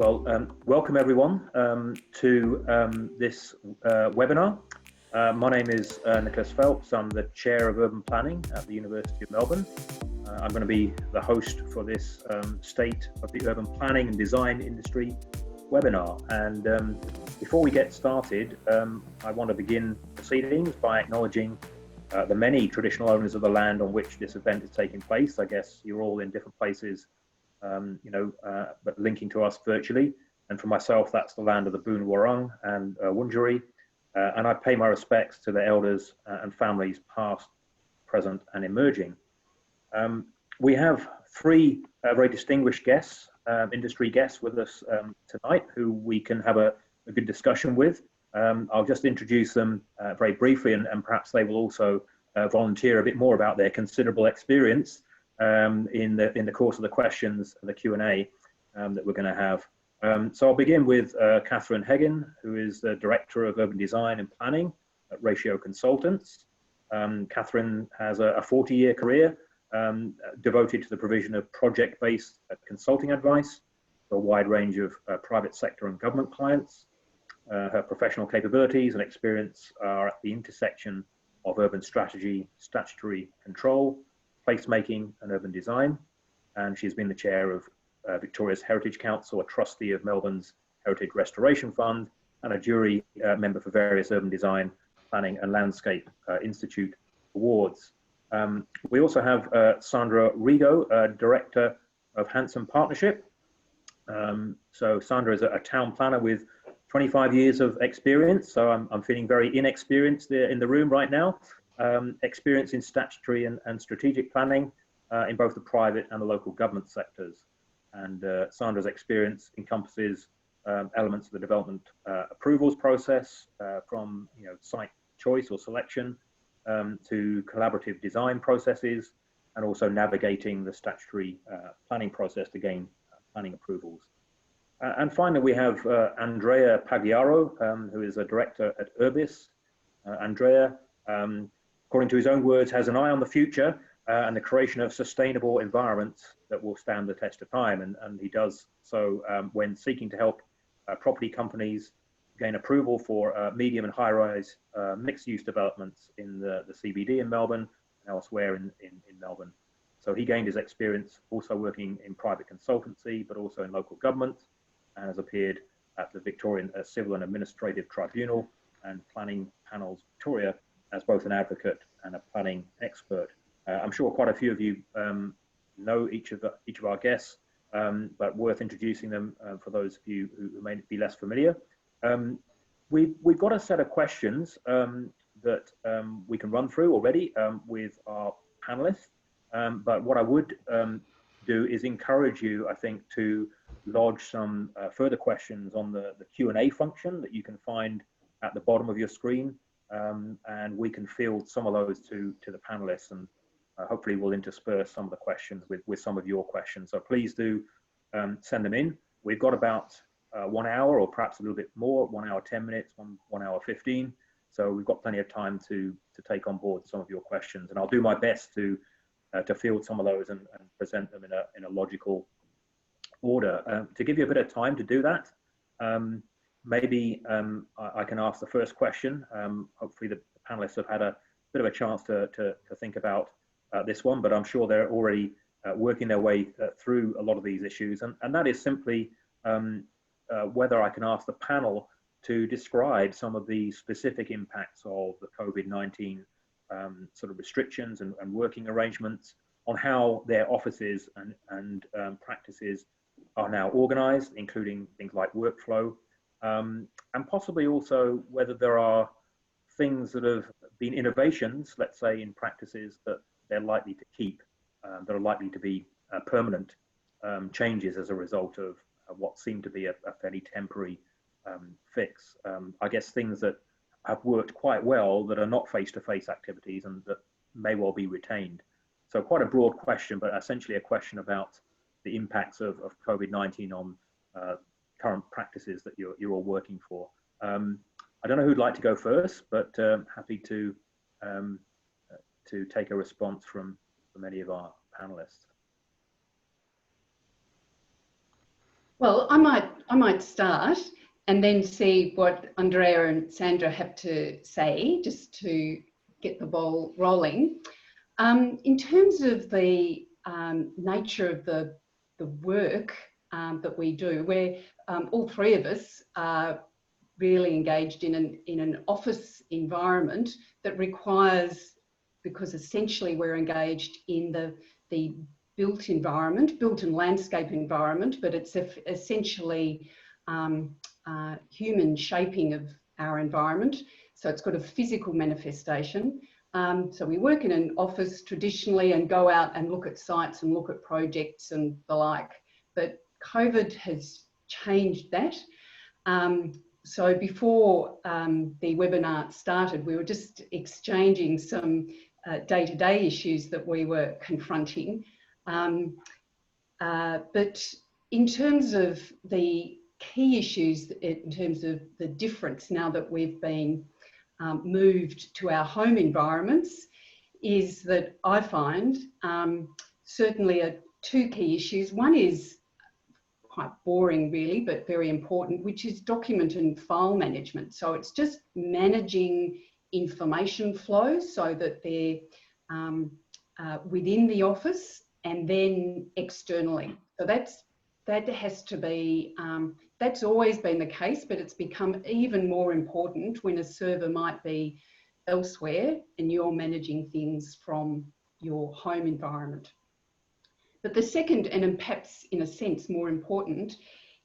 Welcome everyone to this webinar. My name is Nicholas Phelps. I'm the Chair of Urban Planning at the University of Melbourne. I'm going to be the host for this State of the Urban Planning and Design Industry webinar. And before we get started, I want to begin proceedings by acknowledging the many traditional owners of the land on which this event is taking place. I guess you're all in different places, but linking to us virtually. And for myself, that's the land of the Boon Wurrung and Wurundjeri. And I pay my respects to the elders and families past, present and emerging. We have three very distinguished guests, industry guests with us tonight, who we can have a good discussion with. I'll just introduce them very briefly, and perhaps they will also volunteer a bit more about their considerable experience in the course of the questions and the Q&A that we're going to have. So I'll begin with Catherine HEGGEN, who is the Director of Urban Design and Planning at Ratio Consultants. Catherine has a 40-year career devoted to the provision of project-based consulting advice for a wide range of private sector and government clients. Her professional capabilities and experience are at the intersection of urban strategy, statutory control, placemaking and urban design. And she's been the chair of Victoria's Heritage Council, a trustee of Melbourne's Heritage Restoration Fund, and a jury member for various urban design, planning and landscape institute awards. We also have SANDRA RIGO, Director of Hanson Partnership. So Sandra is a town planner with 25 years of experience, so I'm feeling very inexperienced there in the room right now. Experience in statutory and strategic planning in both the private and the local government sectors. And Sandra's experience encompasses elements of the development approvals process, from site choice or selection to collaborative design processes, and also navigating the statutory planning process to gain planning approvals. And finally, we have Andrea Pagliaro, who is a director at Urbis. Andrea, according to his own words, has an eye on the future and the creation of sustainable environments that will stand the test of time. And he does so when seeking to help property companies gain approval for medium and high-rise mixed-use developments in the CBD in Melbourne and elsewhere in Melbourne. So he gained his experience also working in private consultancy, but also in local government, and has appeared at the Victorian Civil and Administrative Tribunal and Planning Panels Victoria as both an advocate and a planning expert. I'm sure quite a few of you know each of our guests, but worth introducing them for those of you who may be less familiar. We've got a set of questions that we can run through already with our panelists, but what I would do is encourage you, I think, to lodge some further questions on the Q&A function that you can find at the bottom of your screen, and we can field some of those to the panelists, and hopefully we'll intersperse some of the questions with some of your questions. So please do send them in. We've got about 1 hour, or perhaps a little bit more, 1 hour 10 minutes, 1 hour 15. So we've got plenty of time to take on board some of your questions, and I'll do my best to field some of those and present them in a logical order. To give you a bit of time to do that, maybe I can ask the first question. Hopefully the panelists have had a bit of a chance to think about this one, but I'm sure they're already working their way through a lot of these issues, and that is simply whether I can ask the panel to describe some of the specific impacts of the COVID-19 sort of restrictions and working arrangements on how their offices and practices are now organized, including things like workflow, and possibly also whether there are things that have been innovations, let's say, in practices that they're likely to keep, that are likely to be permanent changes as a result of what seemed to be a fairly temporary fix. I guess things that have worked quite well that are not face-to-face activities and that may well be retained. So quite a broad question, but essentially a question about the impacts of COVID-19 on current practices that you're all working for. I don't know who'd like to go first, but happy to take a response from any of our panelists. Well, I might I might start and then see what Andrea and Sandra have to say, just to get the ball rolling. In terms of the nature of the work that we do, where all three of us are really engaged in an office environment that requires, because essentially we're engaged in the built environment, built and landscape environment, but it's essentially human shaping of our environment. So it's got a physical manifestation. So we work in an office traditionally and go out and look at sites and look at projects and the like. But COVID has changed that. So before the webinar started, we were just exchanging some day-to-day issues that we were confronting. But in terms of the key issues, in terms of the difference now that we've been moved to our home environments, is that I find certainly are two key issues. One is quite boring really, but very important, which is document and file management. So it's just managing information flows so that they're within the office and then externally. So that has to be, that's always been the case, but it's become even more important when a server might be elsewhere and you're managing things from your home environment. But the second, and perhaps in a sense more important,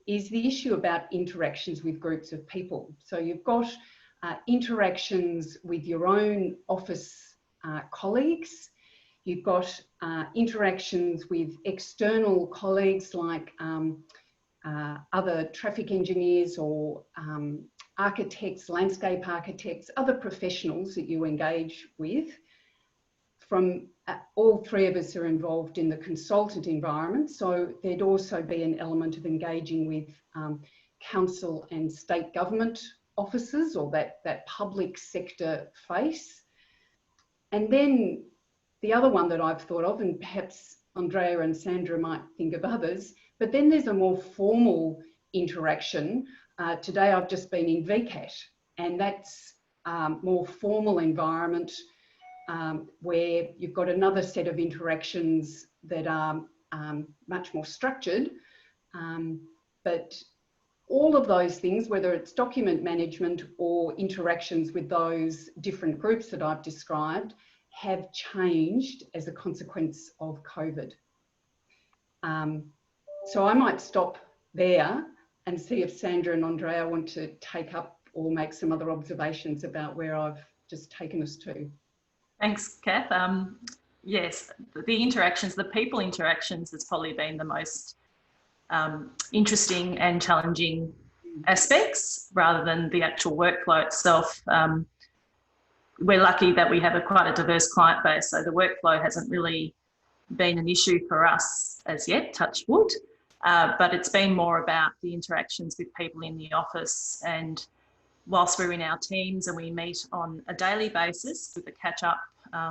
is the issue about interactions with groups of people. So you've got interactions with your own office colleagues, you've got interactions with external colleagues like other traffic engineers or architects, landscape architects, other professionals that you engage with. From all three of us are involved in the consultant environment, so there'd also be an element of engaging with council and state government officers, or that public sector face. And then the other one that I've thought of, and perhaps Andrea and Sandra might think of others, but then there's a more formal interaction. Today I've just been in VCAT, and that's more formal environment where you've got another set of interactions that are much more structured. But all of those things, whether it's document management or interactions with those different groups that I've described, have changed as a consequence of COVID. So I might stop there and see if Sandra and Andrea want to take up or make some other observations about where I've just taken us to. Thanks, Kath. Yes, the interactions, the people interactions has probably been the most interesting and challenging aspects rather than the actual workflow itself. We're lucky that we have quite a diverse client base, so the workflow hasn't really been an issue for us as yet, touch wood, but it's been more about the interactions with people in the office. And whilst we're in our teams and we meet on a daily basis with a catch up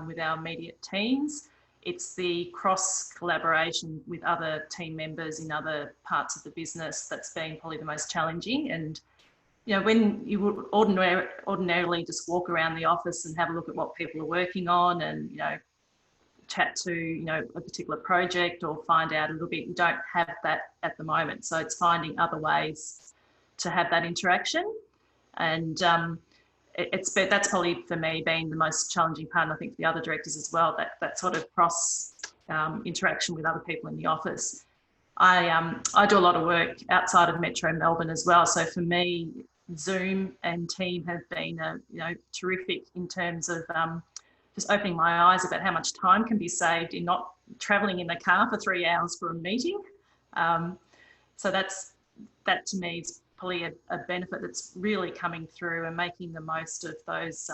with our immediate teams, it's the cross collaboration with other team members in other parts of the business that's been probably the most challenging. And you know, when you would ordinarily just walk around the office and have a look at what people are working on and, you know, chat to, you know, a particular project or find out a little bit, you don't have that at the moment. So it's finding other ways to have that interaction. And that's probably for me been the most challenging part, and I think for the other directors as well, that sort of cross interaction with other people in the office. I do a lot of work outside of Metro Melbourne as well, so for me Zoom and Team have been terrific in terms of just opening my eyes about how much time can be saved in not travelling in the car for 3 hours for a meeting. So that to me is probably a benefit that's really coming through, and making the most of those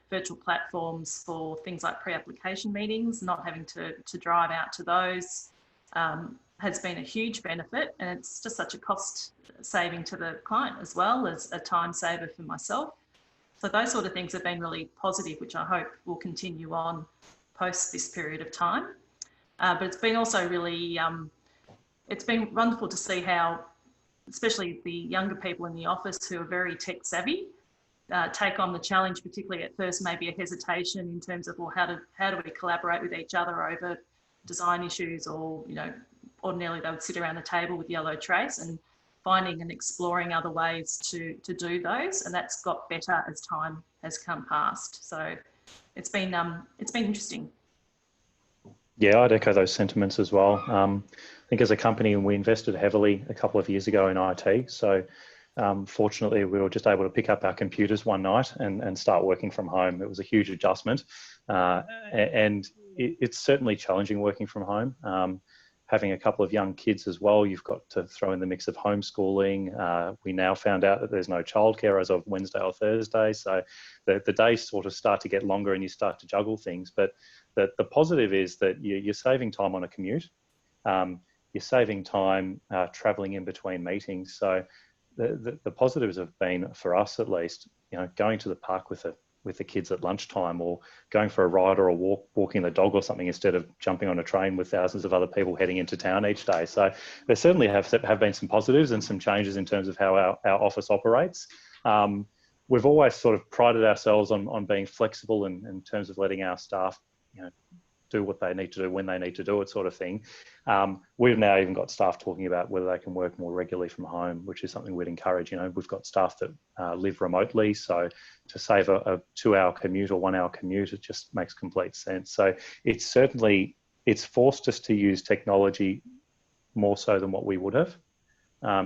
virtual platforms for things like pre-application meetings, not having to drive out to those has been a huge benefit, and it's just such a cost saving to the client as well as a time saver for myself. So those sort of things have been really positive, which I hope will continue on post this period of time. But it's been also really, it's been wonderful to see how especially the younger people in the office who are very tech savvy, take on the challenge, particularly at first, maybe a hesitation in terms of, well, how do we collaborate with each other over design issues, or, you know, ordinarily they would sit around the table with yellow trace, and finding and exploring other ways to do those. And that's got better as time has come past. So it's been interesting. Yeah, I'd echo those sentiments as well. I think as a company, we invested heavily a couple of years ago in IT. So fortunately, we were just able to pick up our computers one night and start working from home. It was a huge adjustment. And it's certainly challenging working from home. Having a couple of young kids as well, you've got to throw in the mix of homeschooling. We now found out that there's no childcare as of Wednesday or Thursday. So the days sort of start to get longer and you start to juggle things. But the positive is that you're saving time on a commute. You're saving time traveling in between meetings. So the positives have been, for us at least, you know, going to the park with the kids at lunchtime, or going for a ride or a walking the dog or something, instead of jumping on a train with thousands of other people heading into town each day. So there certainly have been some positives and some changes in terms of how our office operates. We've always sort of prided ourselves on being flexible in terms of letting our staff, you know, do what they need to do when they need to do it, sort of thing. We've now even got staff talking about whether they can work more regularly from home, which is something we'd encourage. You know, we've got staff that live remotely, so to save a 2-hour commute or 1-hour commute, it just makes complete sense. So it's forced us to use technology more so than what we would have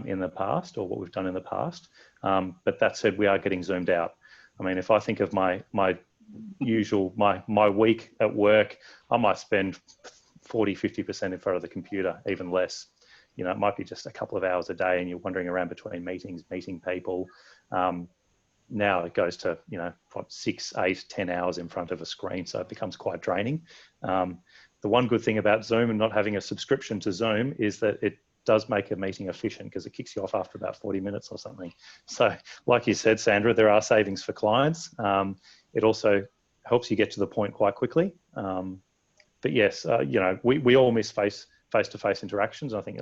in the past, or what we've done in the past. But that said, we are getting zoomed out. I mean, if I think of my week at work, I might spend 40-50% in front of the computer, even less. You know, it might be just a couple of hours a day and you're wandering around between meetings, meeting people. Now it goes to, you know, 6, 8, 10 hours in front of a screen. So it becomes quite draining. The one good thing about Zoom and not having a subscription to Zoom is that it does make a meeting efficient, because it kicks you off after about 40 minutes or something. So like you said, Sandra, there are savings for clients. It also helps you get to the point quite quickly. But yes, you know, we all miss face-to-face interactions. I think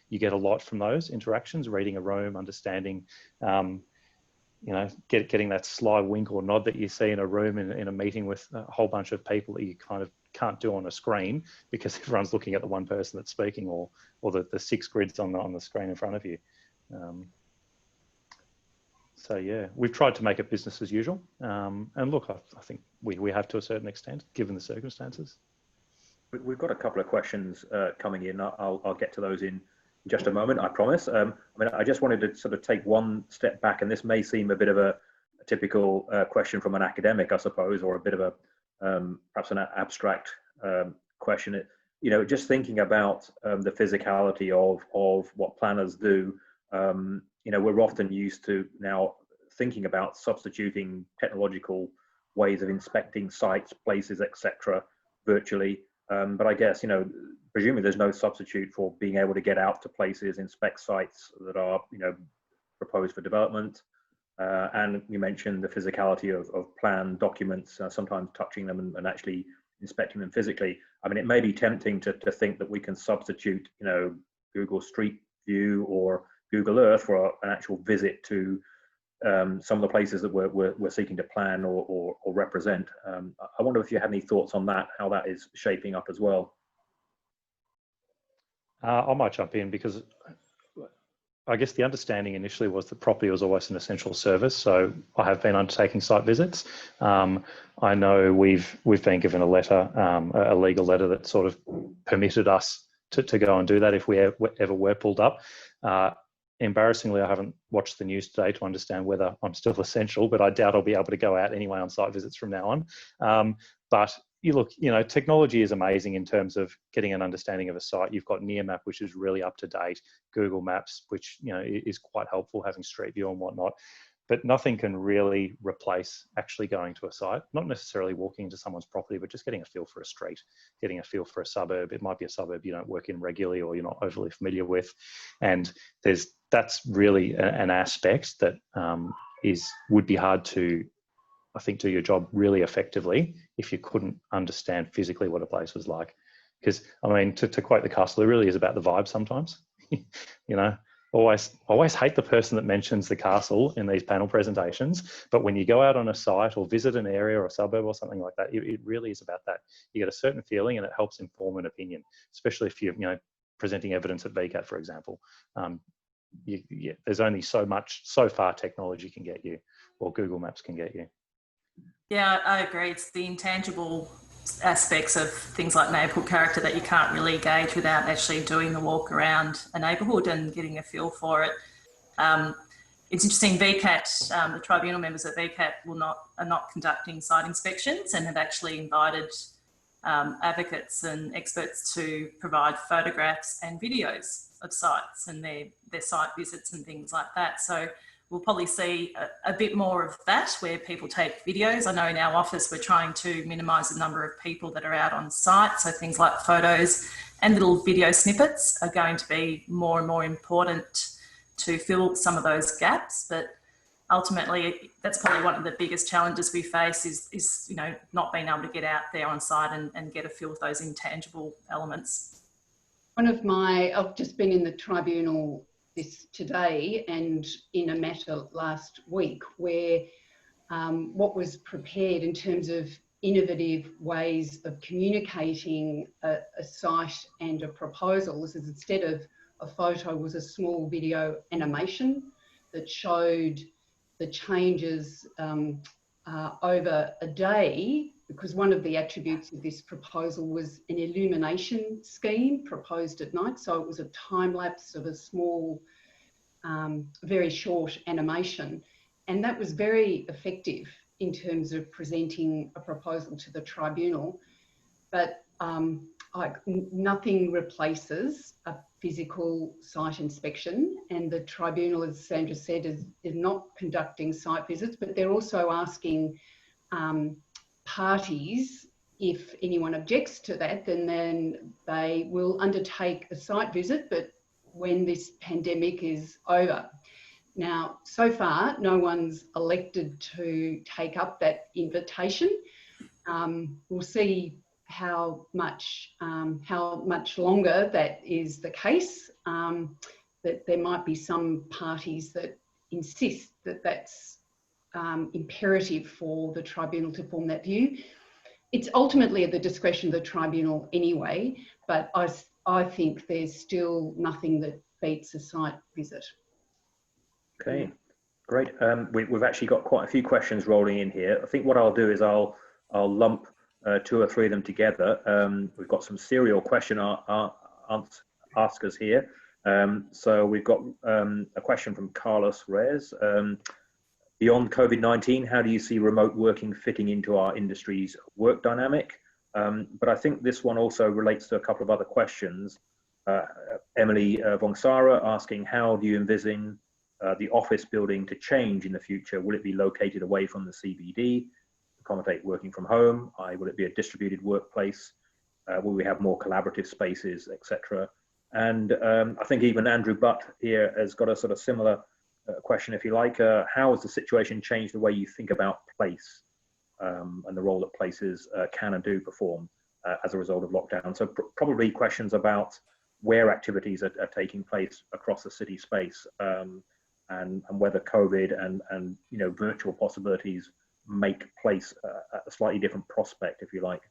you get a lot from those interactions, reading a room, understanding, you know, getting that sly wink or nod that you see in a room in a meeting with a whole bunch of people that you kind of can't do on a screen, because everyone's looking at the one person that's speaking, or the 6 grids on the screen in front of you. So yeah, we've tried to make it business as usual. And look, I think we have to a certain extent, given the circumstances. We've got a couple of questions coming in. I'll get to those in just a moment, I promise. I mean, I just wanted to sort of take one step back, and this may seem a bit of a typical question from an academic, I suppose, or a bit of a perhaps an abstract question. You know, just thinking about the physicality of what planners do. You know, we're often used to now thinking about substituting technological ways of inspecting sites, places, etc., virtually. But I guess, you know, presumably there's no substitute for being able to get out to places, inspect sites that are, you know, proposed for development. And you mentioned the physicality of plan documents, sometimes touching them and actually inspecting them physically. I mean, it may be tempting to think that we can substitute, you know, Google Street View or Google Earth for an actual visit to some of the places that we're seeking to plan or represent. I wonder if you had any thoughts on that, how that is shaping up as well. I might jump in, because I guess the understanding initially was that property was always an essential service. So I have been undertaking site visits. I know we've been given a letter, a legal letter that sort of permitted us to go and do that if we ever were pulled up. Embarrassingly, I haven't watched the news today to understand whether I'm still essential, but I doubt I'll be able to go out anyway on site visits from now on. But you know, technology is amazing in terms of getting an understanding of a site. You've got Nearmap, which is really up to date, Google Maps, which, you know, is quite helpful, having Street View and whatnot. But nothing can really replace actually going to a site, not necessarily walking into someone's property, but just getting a feel for a street, getting a feel for a suburb. It might be a suburb you don't work in regularly or you're not overly familiar with. And that's really an aspect that would be hard to, I think, do your job really effectively if you couldn't understand physically what a place was like. Because, I mean, to quote the castle, it really is about the vibe sometimes. You know, always hate the person that mentions the castle in these panel presentations, but when you go out on a site or visit an area or a suburb or something like that, it really is about that. You get a certain feeling and it helps inform an opinion, especially if you're, presenting evidence at VCAT, for example. There's only so far technology can get you, or Google Maps can get you. Yeah, I agree. It's the intangible aspects of things like neighbourhood character that you can't really gauge without actually doing the walk around a neighbourhood and getting a feel for it. It's interesting, VCAT, the tribunal members at VCAT are not conducting site inspections and have actually invited advocates and experts to provide photographs and videos of sites and their site visits and things like that. So we'll probably see a bit more of that where people take videos. I know in our office we're trying to minimise the number of people that are out on site, so things like photos and little video snippets are going to be more and more important to fill some of those gaps. But ultimately, that's probably one of the biggest challenges we face is not being able to get out there on site and get a feel of those intangible elements. I've just been in the tribunal today and in a matter last week where what was prepared in terms of innovative ways of communicating a site and a proposal is instead of a photo was a small video animation that showed the changes over a day, because one of the attributes of this proposal was an illumination scheme proposed at night. So it was a time lapse of a small, very short animation. And that was very effective in terms of presenting a proposal to the tribunal. But nothing replaces a physical site inspection, and the tribunal, as Sandra said, is not conducting site visits, but they're also asking parties, if anyone objects to that, then they will undertake a site visit, but when this pandemic is over. Now, so far, no one's elected to take up that invitation. We'll see how much longer that is the case, that there might be some parties that insist that that's imperative for the tribunal to form that view. It's ultimately at the discretion of the tribunal anyway, but I think there's still nothing that beats a site visit. Okay, great. We've actually got quite a few questions rolling in here. I think what I'll do is I'll lump 2 or 3 of them together. We've got some serial question askers here. So we've got a question from Carlos Reyes. Beyond COVID-19, how do you see remote working fitting into our industry's work dynamic? But I think this one also relates to a couple of other questions. Emily Vongsara asking, how do you envision the office building to change in the future? Will it be located away from the CBD, accommodate working from home? Will it be a distributed workplace? Will we have more collaborative spaces, etc.? And I think even Andrew Butt here has got a sort of similar question, if you like. How has the situation changed the way you think about place and the role that places can and do perform as a result of lockdown? So probably questions about where activities are taking place across the city space, and whether COVID and virtual possibilities make place a slightly different prospect, if you like.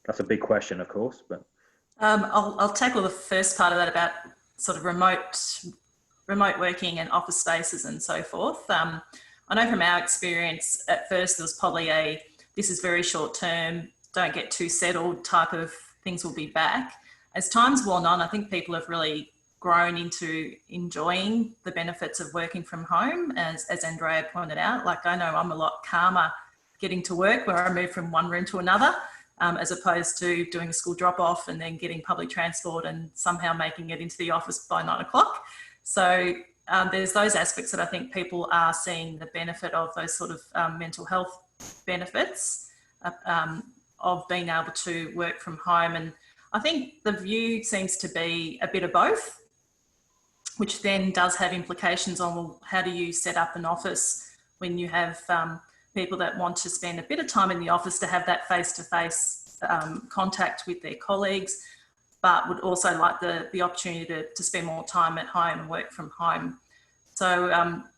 That's a big question, of course, but I'll tackle the first part of that about sort of remote working and office spaces and so forth. I know from our experience, at first there was probably this is very short term, don't get too settled type of things will be back. As time's worn on, I think people have really grown into enjoying the benefits of working from home, as Andrea pointed out. Like, I know I'm a lot calmer getting to work where I move from one room to another, as opposed to doing a school drop off and then getting public transport and somehow making it into the office by 9 o'clock. So there's those aspects that I think people are seeing the benefit of, those sort of mental health benefits of being able to work from home. And I think the view seems to be a bit of both, which then does have implications on, well, how do you set up an office when you have people that want to spend a bit of time in the office to have that face-to-face contact with their colleagues. but would also like the opportunity to spend more time at home and work from home. So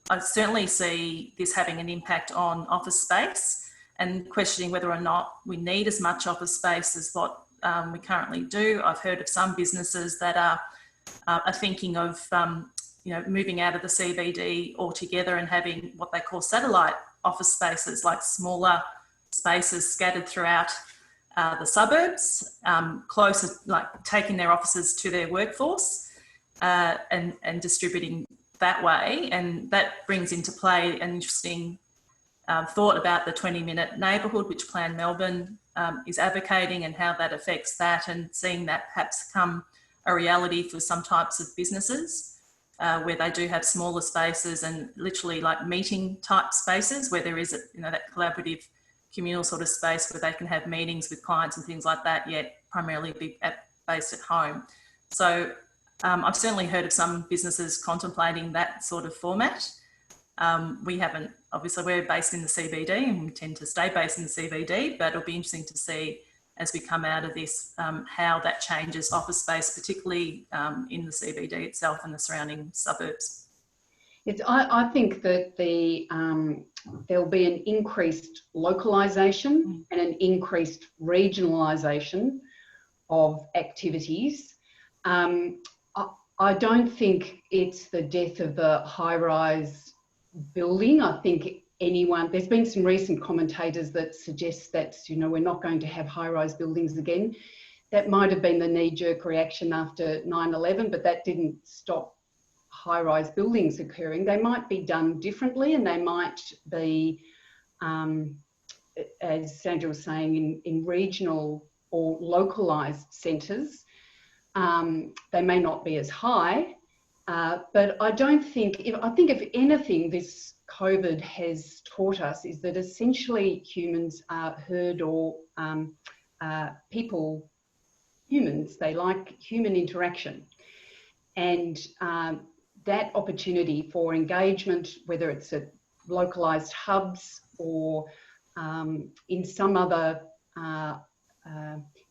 I certainly see this having an impact on office space, and questioning whether or not we need as much office space as what we currently do. I've heard of some businesses that are thinking of moving out of the CBD altogether and having what they call satellite office spaces, like smaller spaces scattered throughout the suburbs, closer, like taking their offices to their workforce and distributing that way. And that brings into play an interesting thought about the 20-minute neighbourhood, which Plan Melbourne is advocating, and how that affects that, and seeing that perhaps become a reality for some types of businesses where they do have smaller spaces and literally like meeting type spaces where there is that collaborative communal sort of space where they can have meetings with clients and things like that, yet primarily be based at home. So I've certainly heard of some businesses contemplating that sort of format. We haven't, obviously we're based in the CBD and we tend to stay based in the CBD, but it'll be interesting to see as we come out of this, how that changes office space, particularly in the CBD itself and the surrounding suburbs. I think that there'll be an increased localisation and an increased regionalisation of activities. I don't think it's the death of the high-rise building. I think there's been some recent commentators that suggest that, we're not going to have high-rise buildings again. That might have been the knee-jerk reaction after 9/11, but that didn't stop high-rise buildings occurring. They might be done differently, and they might be, as Sandra was saying, in regional or localised centres. They may not be as high, but I think if anything, this COVID has taught us is that essentially humans are herd or humans, they like human interaction. And that opportunity for engagement, whether it's at localised hubs or in some other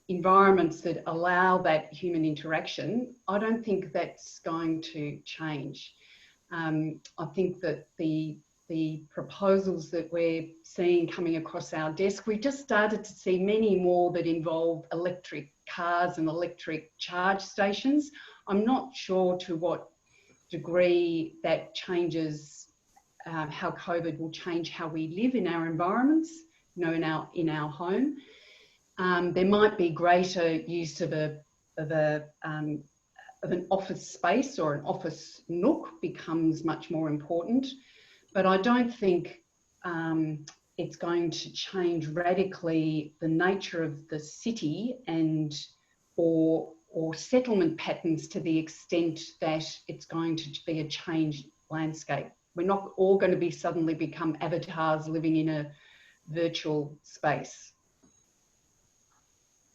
environments that allow that human interaction, I don't think that's going to change. I think that the proposals that we're seeing coming across our desk, we've just started to see many more that involve electric cars and electric charge stations. I'm not sure to what degree that changes how COVID will change how we live in our environments, in our home. There might be greater use of an office space, or an office nook becomes much more important, but I don't think it's going to change radically the nature of the city or settlement patterns to the extent that it's going to be a changed landscape. We're not all going to be suddenly become avatars living in a virtual space.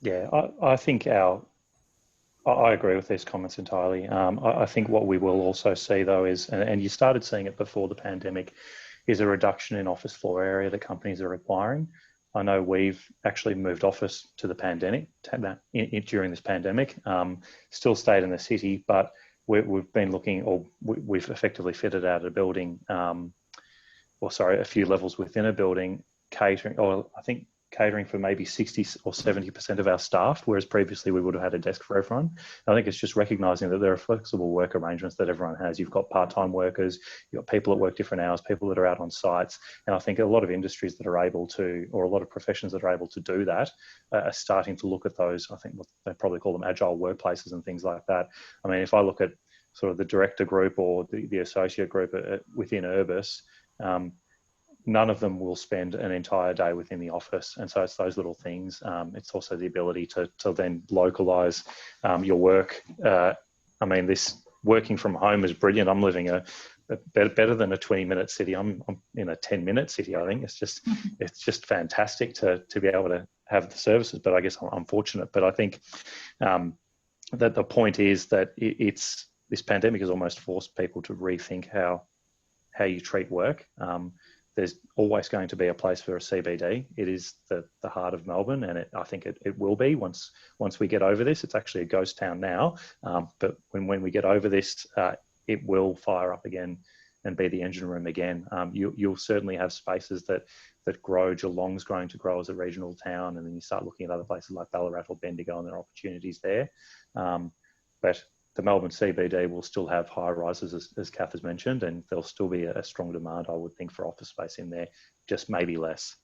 Yeah, I think I agree with these comments entirely. I think what we will also see though is, and you started seeing it before the pandemic, is a reduction in office floor area that companies are requiring. I know we've actually moved office to the pandemic, during this pandemic, still stayed in the city, but we've been looking, or we've effectively fitted out a building, a few levels within a building, catering for maybe 60 or 70% of our staff, whereas previously we would have had a desk for everyone. I think it's just recognising that there are flexible work arrangements that everyone has. You've got part-time workers, you've got people that work different hours, people that are out on sites. And I think a lot of industries that are able to, or a lot of professions that are able to do that, are starting to look at those. I think what they probably call them agile workplaces and things like that. I mean, if I look at sort of the director group or the associate group within Urbis, none of them will spend an entire day within the office. And so it's those little things. It's also the ability to then localise your work. I mean, this working from home is brilliant. I'm living better than a 20-minute city. I'm in a 10-minute city, I think. It's just fantastic to be able to have the services, but I guess I'm fortunate. But I think that the point is that this pandemic has almost forced people to rethink how you treat work. there's always going to be a place for a CBD. It is the heart of Melbourne, and I think it will be once we get over this. It's actually a ghost town now, but when we get over this, it will fire up again and be the engine room again. You'll certainly have spaces that grow. Geelong's going to grow as a regional town, and then you start looking at other places like Ballarat or Bendigo, and there are opportunities there. But the Melbourne CBD will still have high rises, as Kath has mentioned, and there'll still be a strong demand, I would think, for office space in there, just maybe less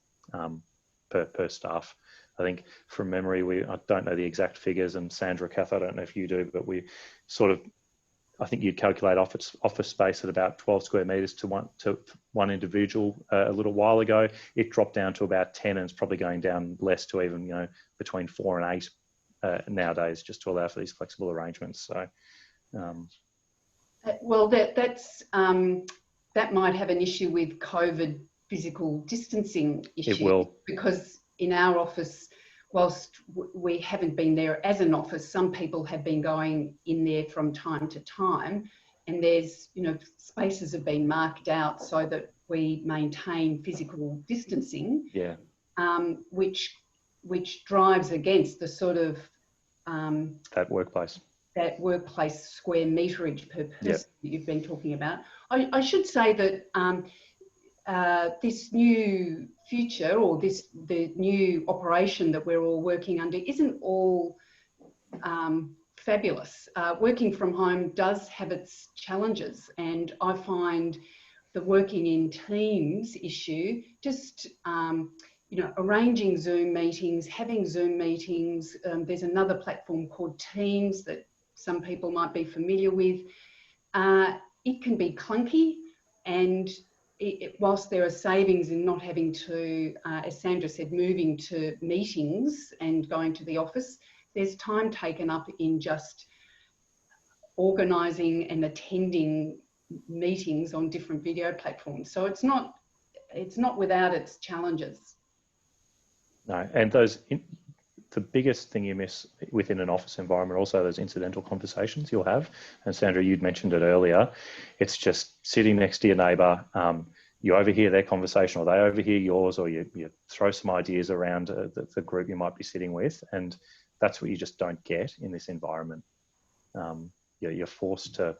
per staff. I think from memory, I don't know the exact figures, and Sandra, Kath, I don't know if you do, but we sort of, I think you'd calculate office space at about 12 square metres to one individual a little while ago. It dropped down to about 10, and it's probably going down less to even, between 4 and 8 nowadays, just to allow for these flexible arrangements. So, well, that might have an issue with COVID physical distancing issue. It will, because in our office, whilst we haven't been there as an office, some people have been going in there from time to time, and there's, spaces have been marked out so that we maintain physical distancing. Yeah. Which drives against the sort of that workplace square meterage per person. Yep. That you've been talking about. I should say that this new future, or the new operation that we're all working under, isn't all fabulous. Working from home does have its challenges, and I find the working in teams issue just arranging Zoom meetings, having Zoom meetings. There's another platform called Teams that some people might be familiar with. It can be clunky, and whilst there are savings in not having to, as Sandra said, moving to meetings and going to the office, there's time taken up in just organising and attending meetings on different video platforms. So it's not without its challenges. No, and the biggest thing you miss within an office environment, also those incidental conversations you'll have. And Sandra, you'd mentioned it earlier. It's just sitting next to your neighbour. You overhear their conversation, or they overhear yours, or you throw some ideas around the group you might be sitting with, and that's what you just don't get in this environment. You're forced to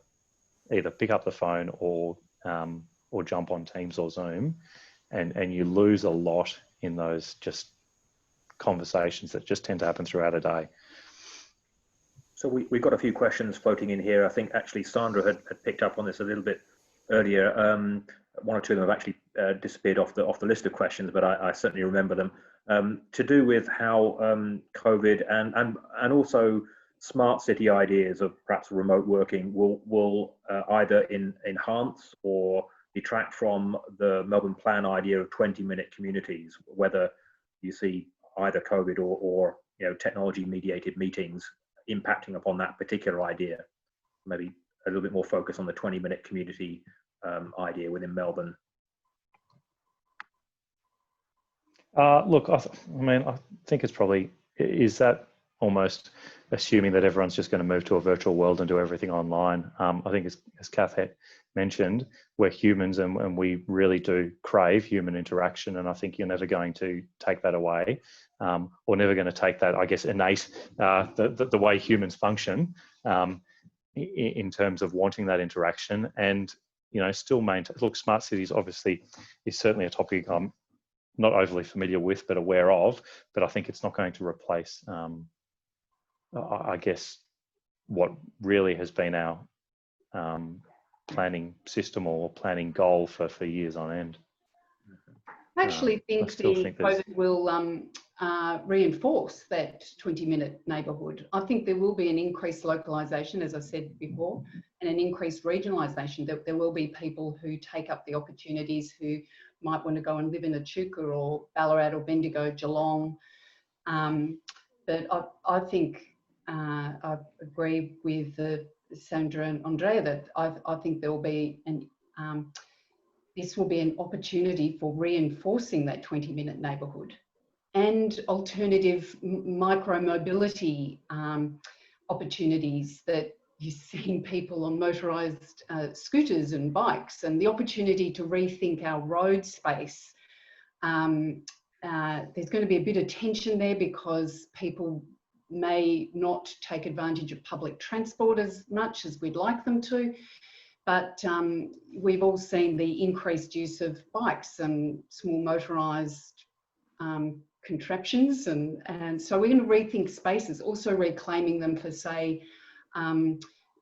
either pick up the phone or jump on Teams or Zoom, and you lose a lot in those just conversations that just tend to happen throughout a day. So we've got a few questions floating in here. I think actually Sandra had picked up on this a little bit earlier. One or two of them have actually disappeared off the list of questions, but I certainly remember them. To do with how COVID and also smart city ideas of perhaps remote working will either enhance or detract from the Melbourne Plan idea of 20-minute communities, whether you see either COVID or technology mediated meetings impacting upon that particular idea. Maybe a little bit more focus on the 20-minute community idea within Melbourne. Look, I think it's probably, is that almost assuming that everyone's just going to move to a virtual world and do everything online? I think as Kath had mentioned, we're humans, and we really do crave human interaction, and I think you're never going to take that away, or never going to take that, I guess, innate, the way humans function in terms of wanting that interaction, and still maintain. Look, smart cities obviously is certainly a topic I'm not overly familiar with, but aware of, but I think it's not going to replace, I guess, what really has been our planning system or planning goal for years on end. I actually think COVID will reinforce that 20-minute neighbourhood. I think there will be an increased localisation, as I said before, and an increased regionalisation. There will be people who take up the opportunities who might want to go and live in Echuca or Ballarat or Bendigo, Geelong. But I think I agree with Sandra and Andrea that I think there will be this will be an opportunity for reinforcing that 20-minute neighbourhood and alternative micro-mobility opportunities that you're seeing people on motorised scooters and bikes, and the opportunity to rethink our road space. There's going to be a bit of tension there because people may not take advantage of public transport as much as we'd like them to. But we've all seen the increased use of bikes and small motorised contraptions, and so we're going to rethink spaces, also reclaiming them for, say,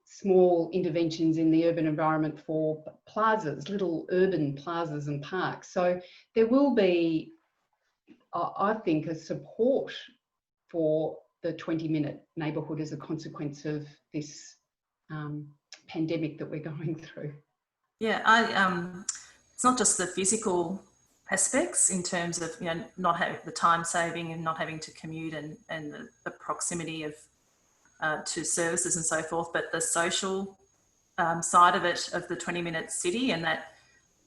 small interventions in the urban environment for plazas, little urban plazas and parks. So there will be, I think, a support for the 20-minute neighbourhood as a consequence of this pandemic that we're going through. Yeah, it's not just the physical aspects in terms of, not having the time saving and not having to commute and the proximity of to services and so forth, but the social side of it, of the 20-minute city, and that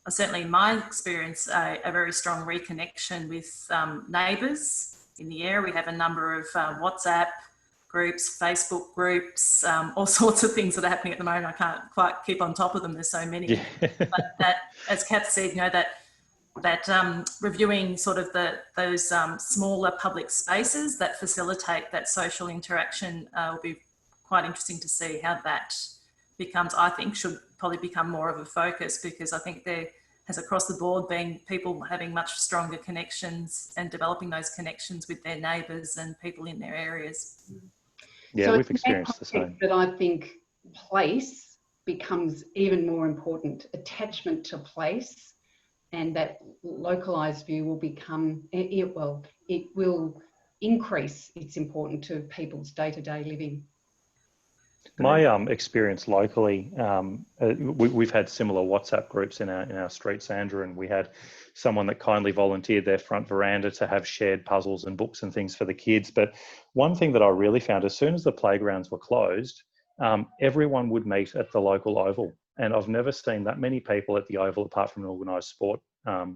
certainly in my experience, a very strong reconnection with neighbours in the area. We have a number of WhatsApp groups, Facebook groups, all sorts of things that are happening at the moment. I can't quite keep on top of them. There's so many. Yeah. But that, as Kath said, that reviewing sort of those smaller public spaces that facilitate that social interaction will be quite interesting to see how that becomes. I think should probably become more of a focus, because I think there has across the board been people having much stronger connections and developing those connections with their neighbours and people in their areas. Yeah, so we've experienced the same. But I think place becomes even more important. Attachment to place, and that localised view will become, it will increase its importance to people's day-to-day living. My experience locally, we've had similar WhatsApp groups in our street, SANDRA, and we had someone that kindly volunteered their front veranda to have shared puzzles and books and things for the kids. But one thing that I really found, as soon as the playgrounds were closed, everyone would meet at the local oval. And I've never seen that many people at the oval apart from an organised sport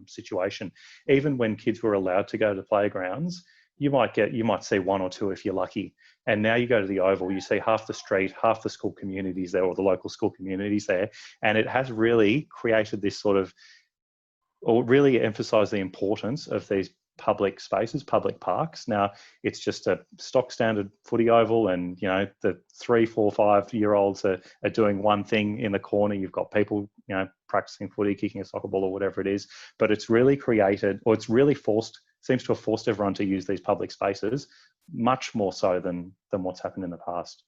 situation. Even when kids were allowed to go to playgrounds, you might see one or two if you're lucky. And now you go to the oval, you see half the street, half the school communities there, or the local school communities there. And it has really created this sort of, or really emphasised the importance of these public spaces, public parks. Now it's just a stock standard footy oval, and the 3, 4, 5-year-olds are doing one thing in the corner. You've got people practicing footy, kicking a soccer ball or whatever it is, but it's really created, or it's really seems to have forced everyone to use these public spaces much more so than what's happened in the past.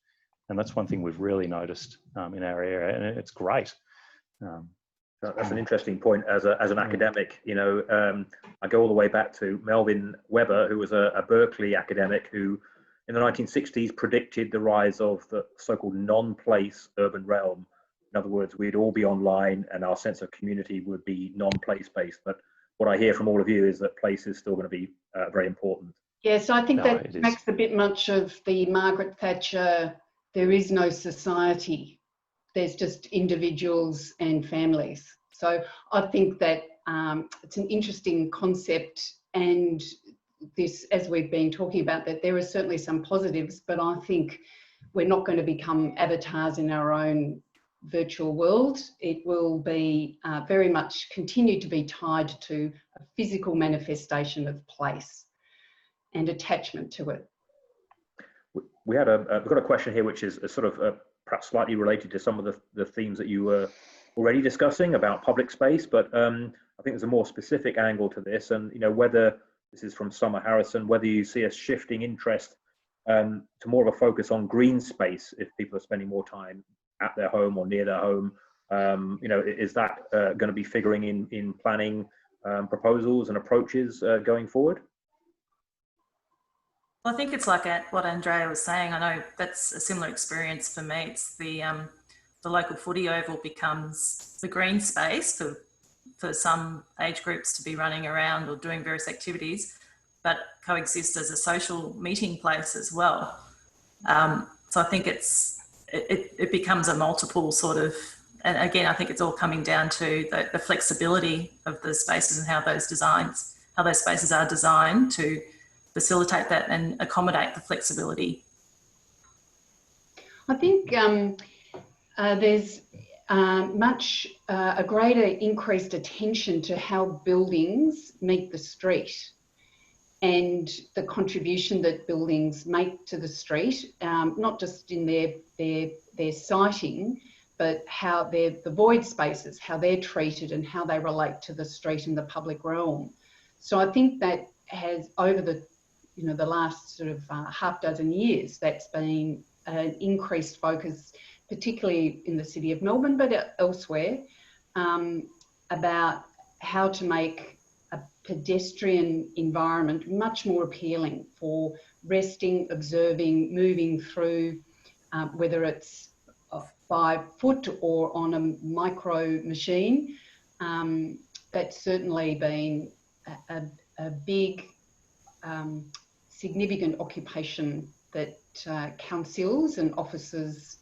And that's one thing we've really noticed in our area, and it's great. That's an interesting point. As an academic, I go all the way back to Melvin Webber, who was a Berkeley academic who in the 1960s predicted the rise of the so-called non-place urban realm. In other words, we'd all be online and our sense of community would be non-place based. But what I hear from all of you is that place is still going to be very important. Yes, I think that makes a bit much of the Margaret Thatcher, there is no society, there's just individuals and families. So I think that it's an interesting concept, and this, as we've been talking about, that there are certainly some positives, but I think we're not going to become avatars in our own virtual world. It will be very much continue to be tied to a physical manifestation of place and attachment to it. We've got a question here which is sort of perhaps slightly related to some of the themes that you were already discussing about public space, but I think there's a more specific angle to this, and whether this is from Summer Harrison, whether you see a shifting interest to more of a focus on green space if people are spending more time at their home or near their home. Is that going to be figuring in planning proposals and approaches going forward? Well, I think it's like what Andrea was saying. I know that's a similar experience for me. It's the local footy oval becomes the green space for some age groups to be running around or doing various activities, but coexist as a social meeting place as well. So I think it becomes a multiple sort of, and again, I think it's all coming down to the flexibility of the spaces and how those spaces are designed to facilitate that and accommodate the flexibility. I think There's a greater increased attention to how buildings meet the street and the contribution that buildings make to the street, not just in their siting, but how the void spaces, how they're treated and how they relate to the street and the public realm. So I think that has, over the last sort of half dozen years, that's been an increased focus, particularly in the city of Melbourne, but elsewhere, about how to make a pedestrian environment much more appealing for resting, observing, moving through, whether it's by foot or on a micro machine. That's certainly been a big, significant occupation that councils and officers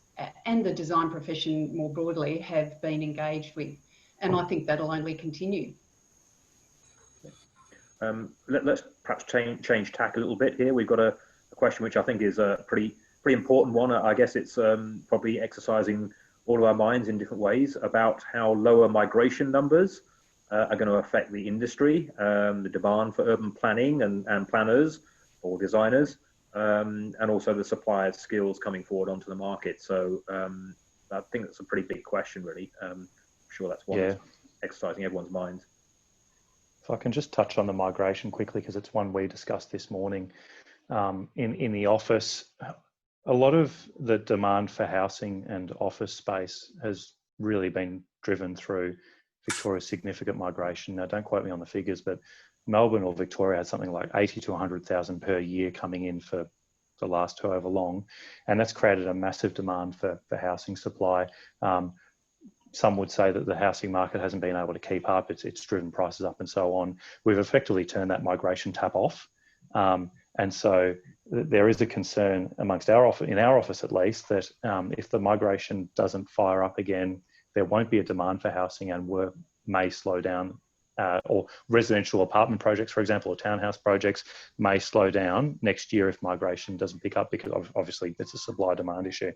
and the design profession more broadly have been engaged with. And I think that'll only continue. Let's perhaps change tack a little bit here. We've got a question which I think is a pretty important one. I guess it's probably exercising all of our minds in different ways about how lower migration numbers are going to affect the industry, the demand for urban planning and planners or designers, and also the supply of skills coming forward onto the market. So I think that's a pretty big question, really. I'm sure that's one that's exercising everyone's minds. If I can just touch on the migration quickly, because it's one we discussed this morning in the office. A lot of the demand for housing and office space has really been driven through Victoria's significant migration. Now, don't quote me on the figures, but Melbourne or Victoria had something like 80 to 100,000 per year coming in for the last however long. And that's created a massive demand for housing supply. Some would say that the housing market hasn't been able to keep up. It's driven prices up and so on. We've effectively turned that migration tap off. And so there is a concern amongst in our office at least, that if the migration doesn't fire up again, there won't be a demand for housing and work may slow down, or residential apartment projects, for example, or townhouse projects may slow down next year if migration doesn't pick up, because obviously it's a supply demand issue.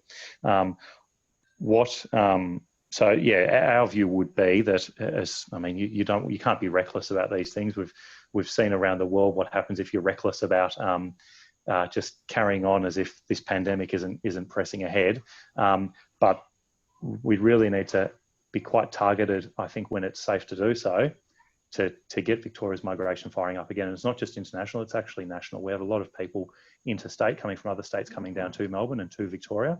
So yeah, our view would be that, you can't be reckless about these things. We've seen around the world what happens if you're reckless about just carrying on as if this pandemic isn't pressing ahead. But we really need to be quite targeted, I think, when it's safe to do so, to get Victoria's migration firing up again. And it's not just international, it's actually national. We have a lot of people interstate coming from other states coming down to Melbourne and to Victoria.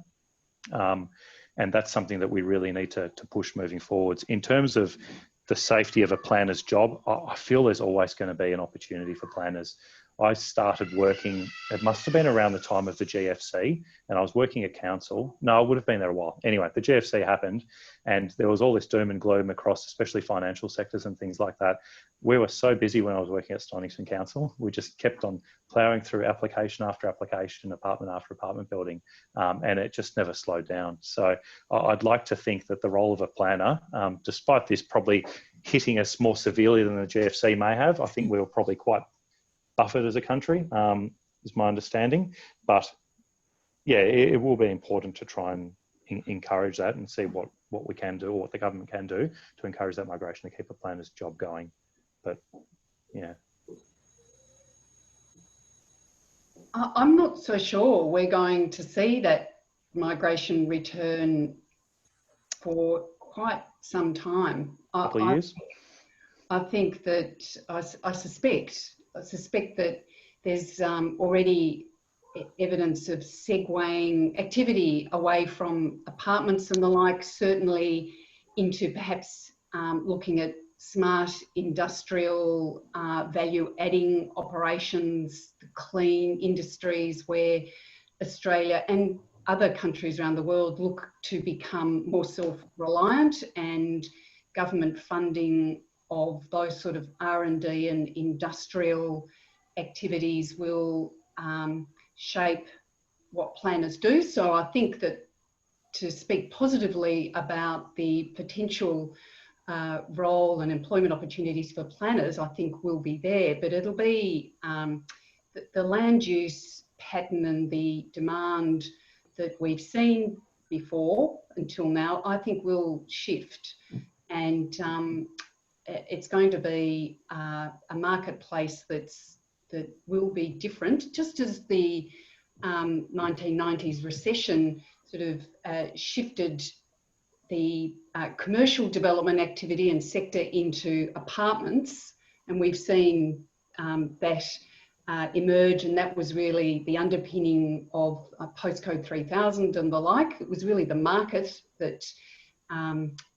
And that's something that we really need to push moving forwards. In terms of the safety of a planner's job, I feel there's always going to be an opportunity for planners. I started working, it must have been around the time of the GFC, and I was working at council. No, I would have been there a while. Anyway, the GFC happened and there was all this doom and gloom across, especially financial sectors and things like that. We were so busy when I was working at Stonyxton Council. We just kept on ploughing through application after application, apartment after apartment building, and it just never slowed down. So I'd like to think that the role of a planner, despite this probably hitting us more severely than the GFC may have, I think we were probably quite buffered as a country, is my understanding. But yeah, it will be important to try and encourage that and see what we can do, or what the government can do to encourage that migration to keep a planner's job going. But yeah. I'm not so sure we're going to see that migration return for quite some time. A couple of years? I think that I suspect that there's already evidence of segueing activity away from apartments and the like, certainly into perhaps looking at smart industrial value-adding operations, clean industries, where Australia and other countries around the world look to become more self-reliant, and government funding of those sort of R&D and industrial activities will shape what planners do. So I think that to speak positively about the potential role and employment opportunities for planners, I think will be there, but it'll be the land use pattern and the demand that we've seen before until now, I think will shift, and it's going to be a marketplace that will be different, just as the 1990s recession sort of shifted the commercial development activity and sector into apartments, and we've seen that emerge, and that was really the underpinning of postcode 3000 and the like. It was really the market that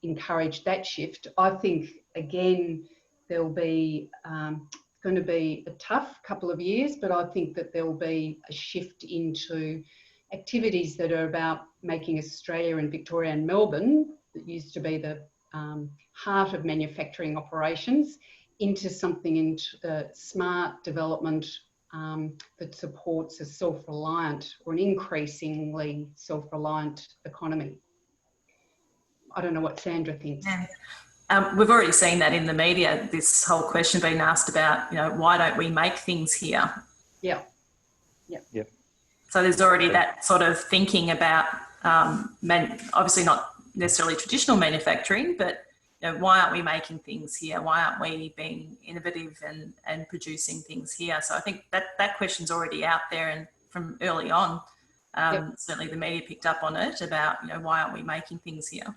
encouraged that shift. I think, again, there'll be going to be a tough couple of years, but I think that there'll be a shift into activities that are about making Australia and Victoria and Melbourne, that used to be the heart of manufacturing operations, into something in smart development that supports a self-reliant or an increasingly self-reliant economy. I don't know what Sandra thinks. Yeah. We've already seen that in the media, this whole question being asked about, you know, why don't we make things here? Yeah. So there's already that sort of thinking about, obviously not necessarily traditional manufacturing, but you know, why aren't we making things here? Why aren't we being innovative and producing things here? So I think that question's already out there, and from early on, certainly the media picked up on it about, you know, why aren't we making things here?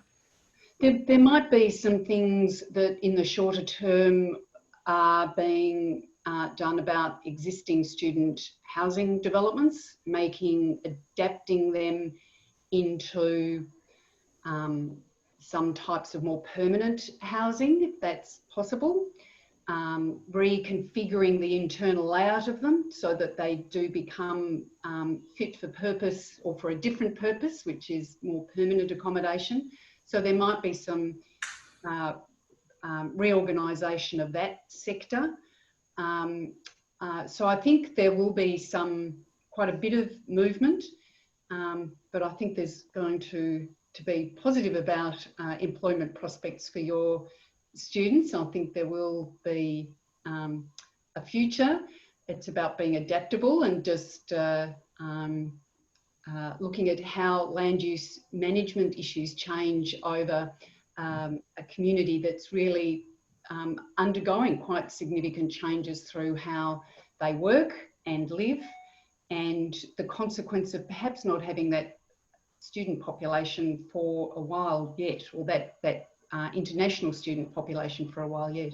There might be some things that in the shorter term are being done about existing student housing developments, adapting them into some types of more permanent housing, if that's possible. Reconfiguring the internal layout of them so that they do become fit for purpose or for a different purpose, which is more permanent accommodation. So there might be some reorganisation of that sector. So I think there will be quite a bit of movement, but I think there's going to be positive about employment prospects for your students. I think there will be a future. It's about being adaptable and just looking at how land use management issues change over a community that's really undergoing quite significant changes through how they work and live, and the consequence of perhaps not having that student population for a while yet, or that international student population for a while yet.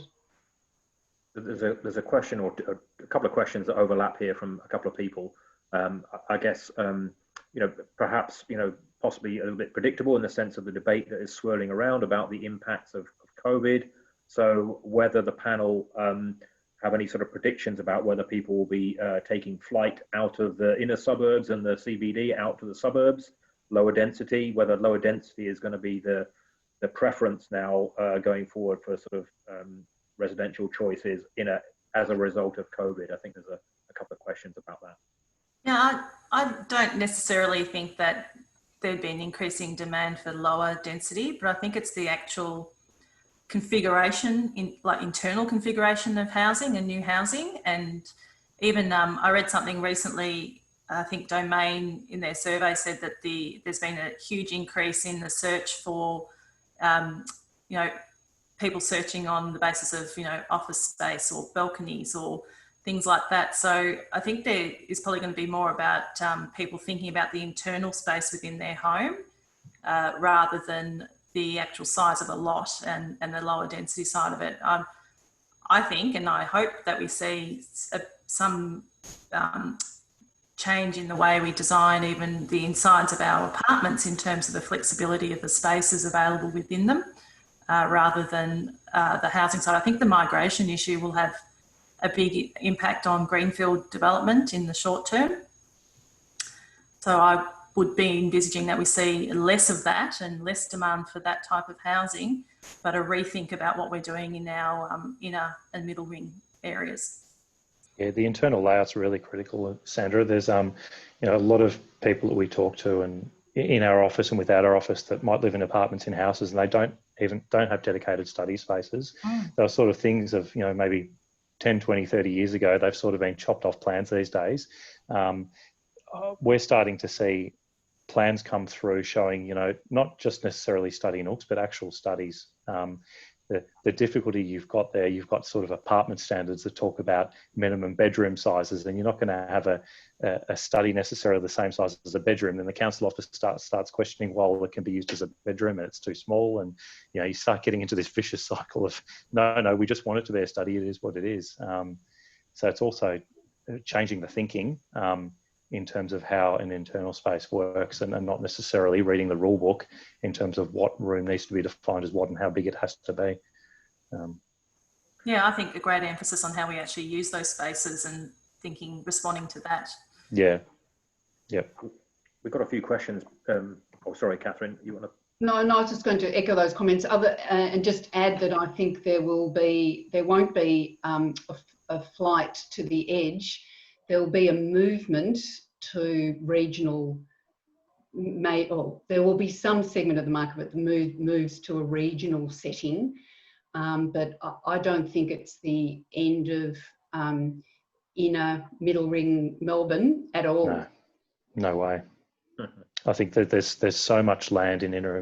There's a question or a couple of questions that overlap here from a couple of people. I guess you know, perhaps, you know, possibly a little bit predictable in the sense of the debate that is swirling around about the impacts of COVID. So whether the panel have any sort of predictions about whether people will be taking flight out of the inner suburbs and the CBD out to the suburbs, lower density, whether lower density is going to be the preference now going forward for sort of residential choices as a result of COVID. I think there's a couple of questions about that. Yeah, I don't necessarily think that there'd be an increasing demand for lower density, but I think it's the actual configuration, like internal configuration of housing and new housing. And even I read something recently, I think Domain in their survey said that there's been a huge increase in the search for, you know, people searching on the basis of, you know, office space or balconies or things like that. So I think there is probably going to be more about people thinking about the internal space within their home rather than the actual size of a lot and the lower density side of it. I think, and I hope that we see some change in the way we design even the insides of our apartments in terms of the flexibility of the spaces available within them rather than the housing side. I think the migration issue will have a big impact on greenfield development in the short term. So I would be envisaging that we see less of that and less demand for that type of housing, but a rethink about what we're doing in our inner and middle ring areas. Yeah, the internal layout's really critical, Sandra. There's you know, a lot of people that we talk to and in our office and without our office that might live in apartments in houses and they don't have dedicated study spaces. Those sort of things of, you know, maybe 10, 20, 30 years ago, they've sort of been chopped off plans these days. We're starting to see plans come through showing, you know, not just necessarily study nooks, but actual studies. The difficulty you've got there, you've got sort of apartment standards that talk about minimum bedroom sizes, and you're not going to have a study necessarily the same size as a bedroom. Then the council office starts questioning, well, it can be used as a bedroom and it's too small. And, you know, you start getting into this vicious cycle of, no, we just want it to be a study. It is what it is. So it's also changing the thinking in terms of how an internal space works, and not necessarily reading the rule book in terms of what room needs to be defined as what and how big it has to be. Yeah, I think a great emphasis on how we actually use those spaces and responding to that. Yeah. Yep. We've got a few questions. Oh, sorry, Catherine, you want to? No, I was just going to echo those comments. And just add that I think there won't be a flight to the edge. There will be a movement to regional. There will be some segment of the market that moves to a regional setting. But I don't think it's the end of inner middle ring Melbourne at all. No way. I think that there's so much land in inner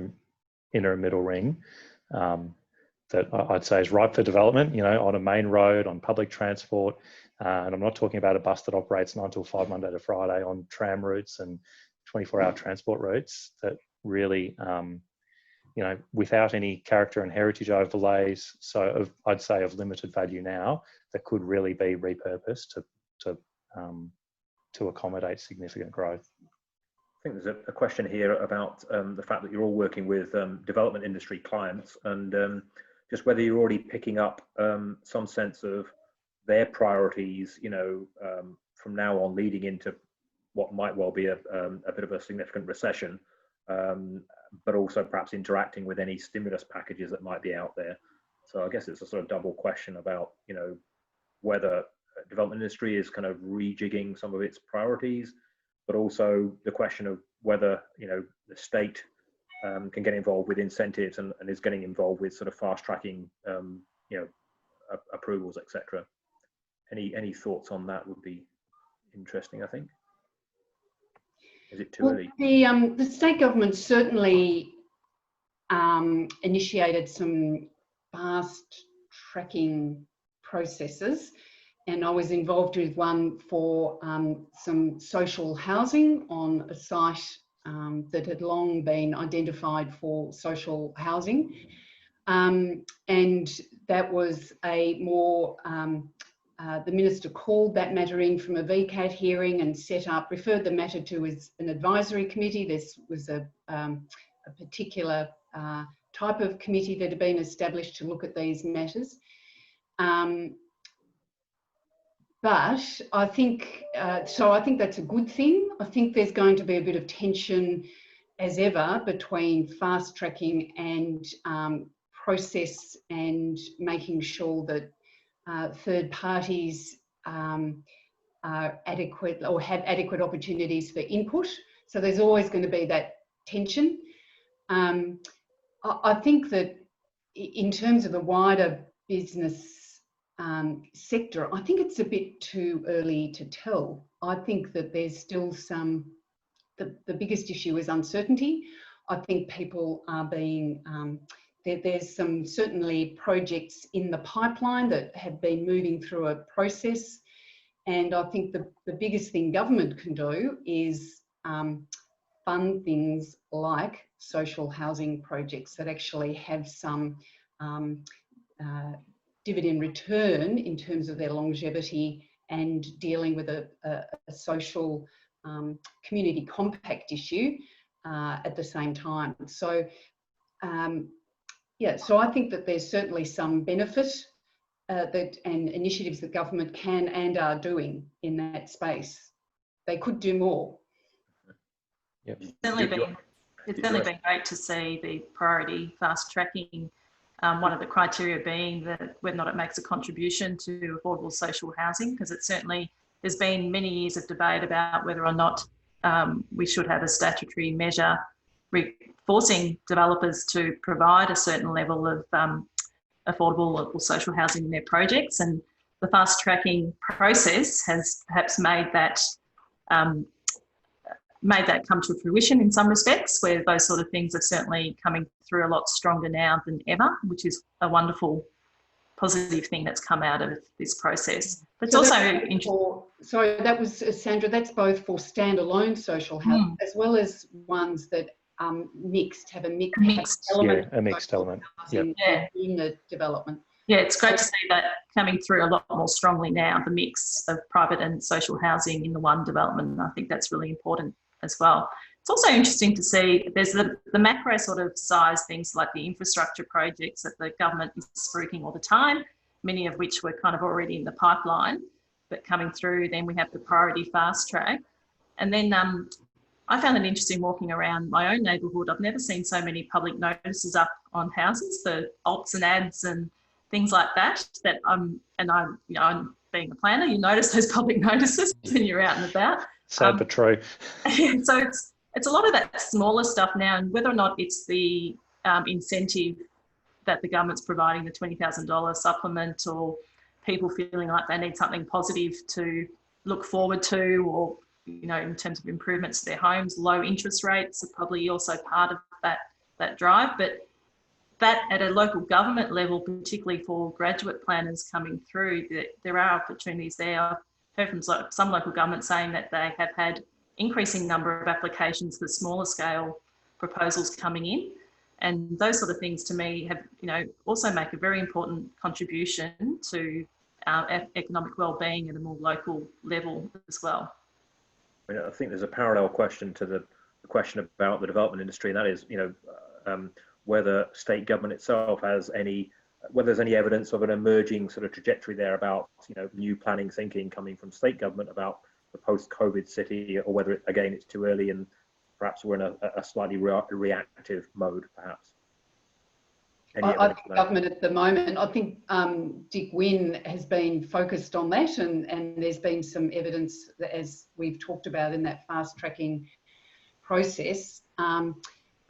and middle ring that I'd say is ripe for development, you know, on a main road, on public transport. And I'm not talking about a bus that operates 9 till 5 Monday to Friday, on tram routes and 24-hour transport routes that really, you know, without any character and heritage overlays, so I'd say of limited value now, that could really be repurposed to accommodate significant growth. I think there's a question here about the fact that you're all working with development industry clients, and just whether you're already picking up some sense of their priorities, you know, from now on leading into what might well be a bit of a significant recession, but also perhaps interacting with any stimulus packages that might be out there. So I guess it's a sort of double question about, you know, whether development industry is kind of rejigging some of its priorities, but also the question of whether, you know, the state can get involved with incentives and is getting involved with sort of fast tracking, you know, approvals, etc. Any thoughts on that would be interesting, I think. Is it too early? The state government certainly initiated some fast tracking processes, and I was involved with one for some social housing on a site that had long been identified for social housing, and that was a more the minister called that matter in from a VCAT hearing and referred the matter to as an advisory committee. This was a particular type of committee that had been established to look at these matters. But I think, I think that's a good thing. I think there's going to be a bit of tension as ever between fast tracking and process, and making sure that third parties are adequate or have adequate opportunities for input. So there's always going to be that tension. I think that in terms of the wider business sector, I think it's a bit too early to tell. I think that there's still the biggest issue is uncertainty. I think people are being, there's some certainly projects in the pipeline that have been moving through a process. And I think the biggest thing government can do is fund things like social housing projects that actually have some dividend return in terms of their longevity and dealing with a social community compact issue at the same time. So yeah, so I think that there's certainly some benefit and initiatives that government can and are doing in that space. They could do more. Yep. It's certainly been great to see the priority fast tracking. One of the criteria being that whether or not it makes a contribution to affordable social housing, because it certainly, there's been many years of debate about whether or not we should have a statutory measure forcing developers to provide a certain level of affordable or social housing in their projects. And the fast tracking process has perhaps made that made that come to fruition in some respects, where those sort of things are certainly coming through a lot stronger now than ever, which is a wonderful positive thing that's come out of this process. But it's also interesting. So that was, Sandra, that's both for standalone social housing as well as ones that have a mixed element. Yeah, a mixed element. In the development. Yeah, it's great to see that coming through a lot more strongly now, the mix of private and social housing in the one development. And I think that's really important as well. It's also interesting to see there's the macro sort of size things like the infrastructure projects that the government is spruiking all the time, many of which were kind of already in the pipeline, but coming through. Then we have the priority fast track. And then I found it interesting walking around my own neighbourhood. I've never seen so many public notices up on houses for alts and ads and things like that. I'm being a planner, you notice those public notices when you're out and about. Sad but true. So it's a lot of that smaller stuff now, and whether or not it's the incentive that the government's providing, the $20,000 supplement, or people feeling like they need something positive to look forward to, or in terms of improvements to their homes, low interest rates are probably also part of that drive. But that at a local government level, particularly for graduate planners coming through, there are opportunities there. I've heard from some local governments saying that they have had increasing number of applications for smaller scale proposals coming in. And those sort of things to me have, also make a very important contribution to economic well-being at a more local level as well. I think there's a parallel question to the question about the development industry, and that is, whether state government itself has whether there's any evidence of an emerging sort of trajectory there about, new planning thinking coming from state government about the post-COVID city, or whether it's too early and perhaps we're in a slightly reactive mode, perhaps. I think government at the moment, I think Dick Wynne has been focused on that, and there's been some evidence that, as we've talked about in that fast tracking process,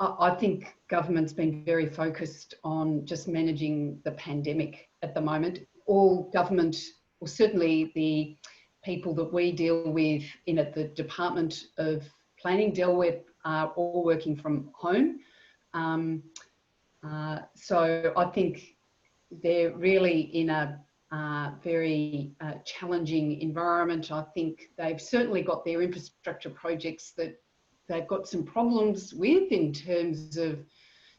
I think government's been very focused on just managing the pandemic at the moment. All government, or certainly the people that we deal with at the Department of Planning deal with, are all working from home. So I think they're really in a very challenging environment. I think they've certainly got their infrastructure projects that they've got some problems with in terms of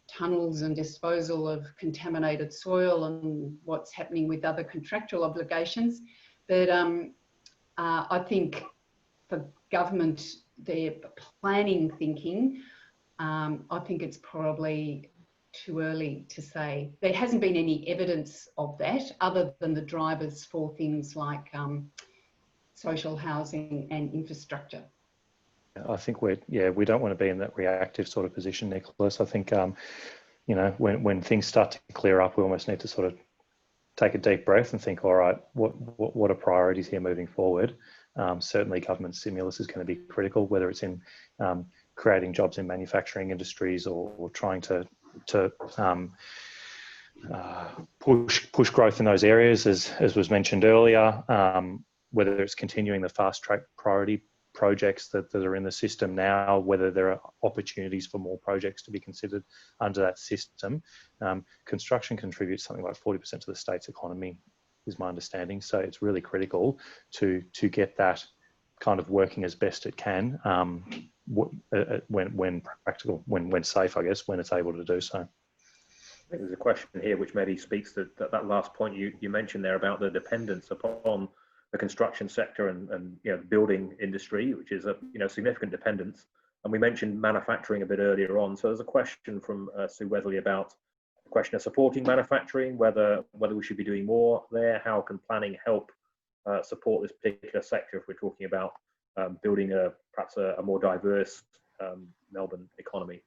tunnels and disposal of contaminated soil and what's happening with other contractual obligations. But I think for government, their planning thinking, I think it's probably too early to say. There hasn't been any evidence of that other than the drivers for things like social housing and infrastructure. I think we don't want to be in that reactive sort of position, Nicholas. I think, when things start to clear up, we almost need to sort of take a deep breath and think, all right, what are priorities here moving forward? Certainly government stimulus is going to be critical, whether it's in creating jobs in manufacturing industries or trying to push growth in those areas, as was mentioned earlier, whether it's continuing the fast track priority projects that are in the system now, whether there are opportunities for more projects to be considered under that system. Construction contributes something like 40% of the state's economy, is my understanding. So it's really critical to get that kind of working as best it can, when practical, when safe, I guess, when it's able to do so. I think there's a question here which maybe speaks to that last point you mentioned there about the dependence upon the construction sector and the building industry, which is a significant dependence. And we mentioned manufacturing a bit earlier on. So there's a question from Sue Weatherly about the question of supporting manufacturing, whether we should be doing more there. How can planning help support this particular sector if we're talking about building perhaps a more diverse Melbourne economy?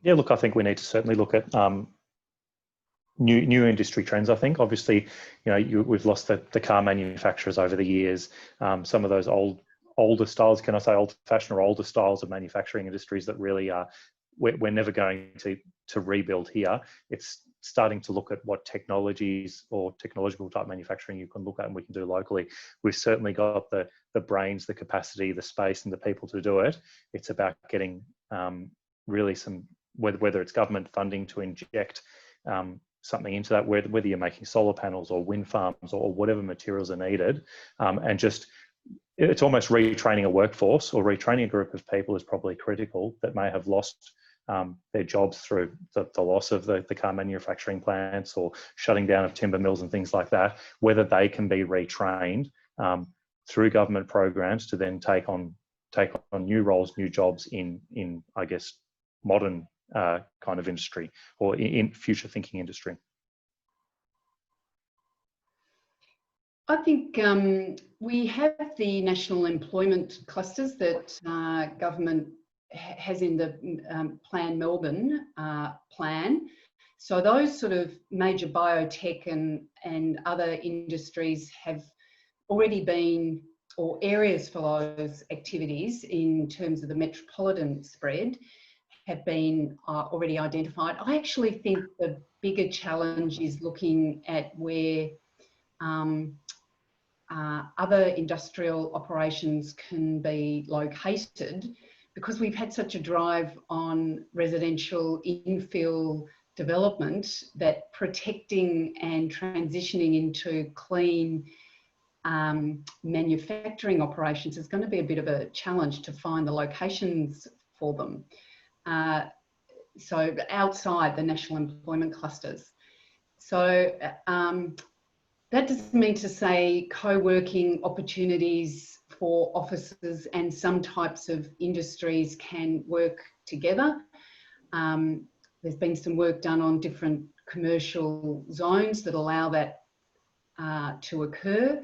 Yeah, look, I think we need to certainly look at new industry trends. I think obviously, we've lost the car manufacturers over the years. Some of those older styles, can I say old-fashioned or older styles of manufacturing industries that really are, we're never going to to rebuild here. It's starting to look at what technologies or technological type manufacturing you can look at and we can do locally. We've certainly got the brains, the capacity, the space and the people to do it. It's about getting really some, whether it's government funding to inject something into that, whether you're making solar panels or wind farms or whatever materials are needed, and just, it's almost retraining a workforce or retraining a group of people is probably critical that may have lost their jobs through the loss of the car manufacturing plants or shutting down of timber mills and things like that, whether they can be retrained through government programs to then take on new roles, new jobs in I guess, modern kind of industry or in future thinking industry. I think we have the national employment clusters that government has in the Plan Melbourne plan. So those sort of major biotech and other industries have already been, or areas for those activities in terms of the metropolitan spread have been already identified. I actually think the bigger challenge is looking at where other industrial operations can be located, because we've had such a drive on residential infill development that protecting and transitioning into clean manufacturing operations is going to be a bit of a challenge to find the locations for them. So outside the national employment clusters. So that doesn't mean to say co-working opportunities for offices and some types of industries can work together. There's been some work done on different commercial zones that allow that to occur.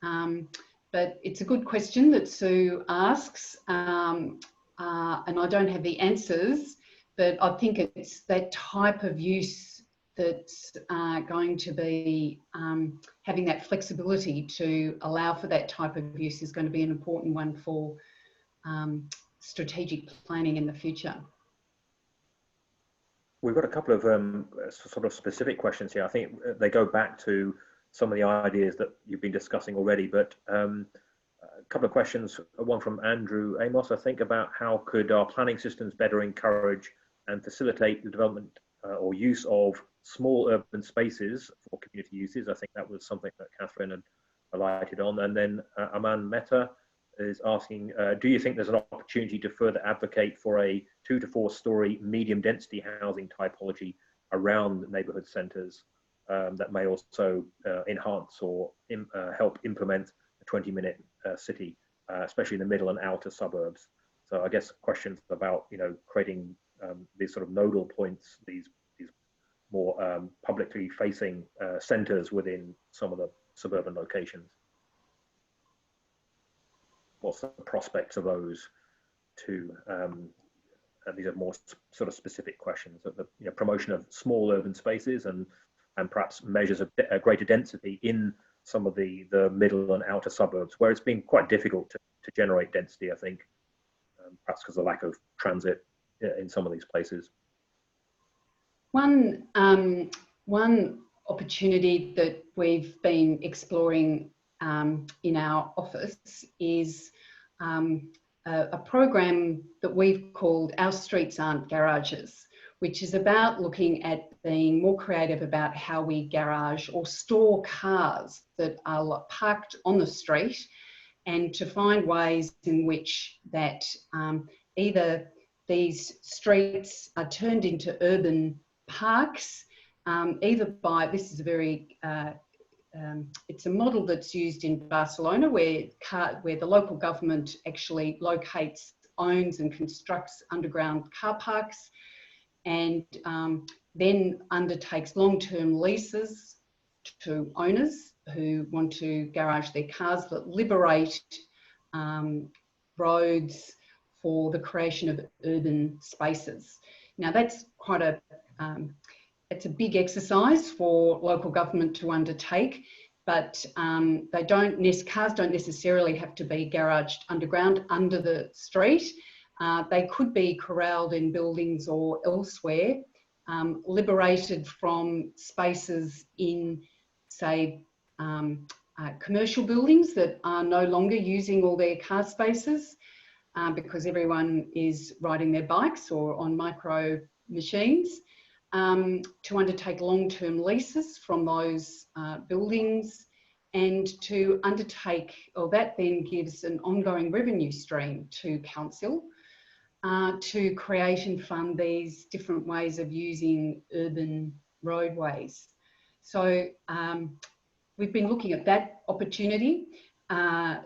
But it's a good question that Sue asks, and I don't have the answers, but I think it's that type of use that's going to be having that flexibility to allow for that type of use is going to be an important one for strategic planning in the future. We've got a couple of sort of specific questions here. I think they go back to some of the ideas that you've been discussing already, but a couple of questions, one from Andrew Amos, I think, about how could our planning systems better encourage and facilitate the development or use of small urban spaces for community uses. I think that was something that Catherine had highlighted on. And then Aman Mehta is asking, do you think there's an opportunity to further advocate for a 2 to 4 story medium density housing typology around neighbourhood centres that may also enhance or help implement a 20-minute city, especially in the middle and outer suburbs? So I guess questions about, you know, creating these sort of nodal points, these more publicly facing centres within some of the suburban locations. What's the prospects of those two? These are more sort of specific questions of the, you know, promotion of small urban spaces and perhaps measures of greater density in some of the middle and outer suburbs, where it's been quite difficult to generate density, I think, perhaps because of the lack of transit in some of these places. One opportunity that we've been exploring in our office is a program that we've called Our Streets Aren't Garages, which is about looking at being more creative about how we garage or store cars that are parked on the street, and to find ways in which that either these streets are turned into urban parks, either by, this is a very, it's a model that's used in Barcelona where the local government actually locates, owns and constructs underground car parks, and then undertakes long-term leases to owners who want to garage their cars, that liberate roads for the creation of urban spaces. Now that's quite a, it's a big exercise for local government to undertake, but cars don't necessarily have to be garaged underground under the street. They could be corralled in buildings or elsewhere, liberated from spaces in, say, commercial buildings that are no longer using all their car spaces because everyone is riding their bikes or on micro machines, to undertake long-term leases from those buildings, and to undertake, or that then gives an ongoing revenue stream to council to create and fund these different ways of using urban roadways. So we've been looking at that opportunity. I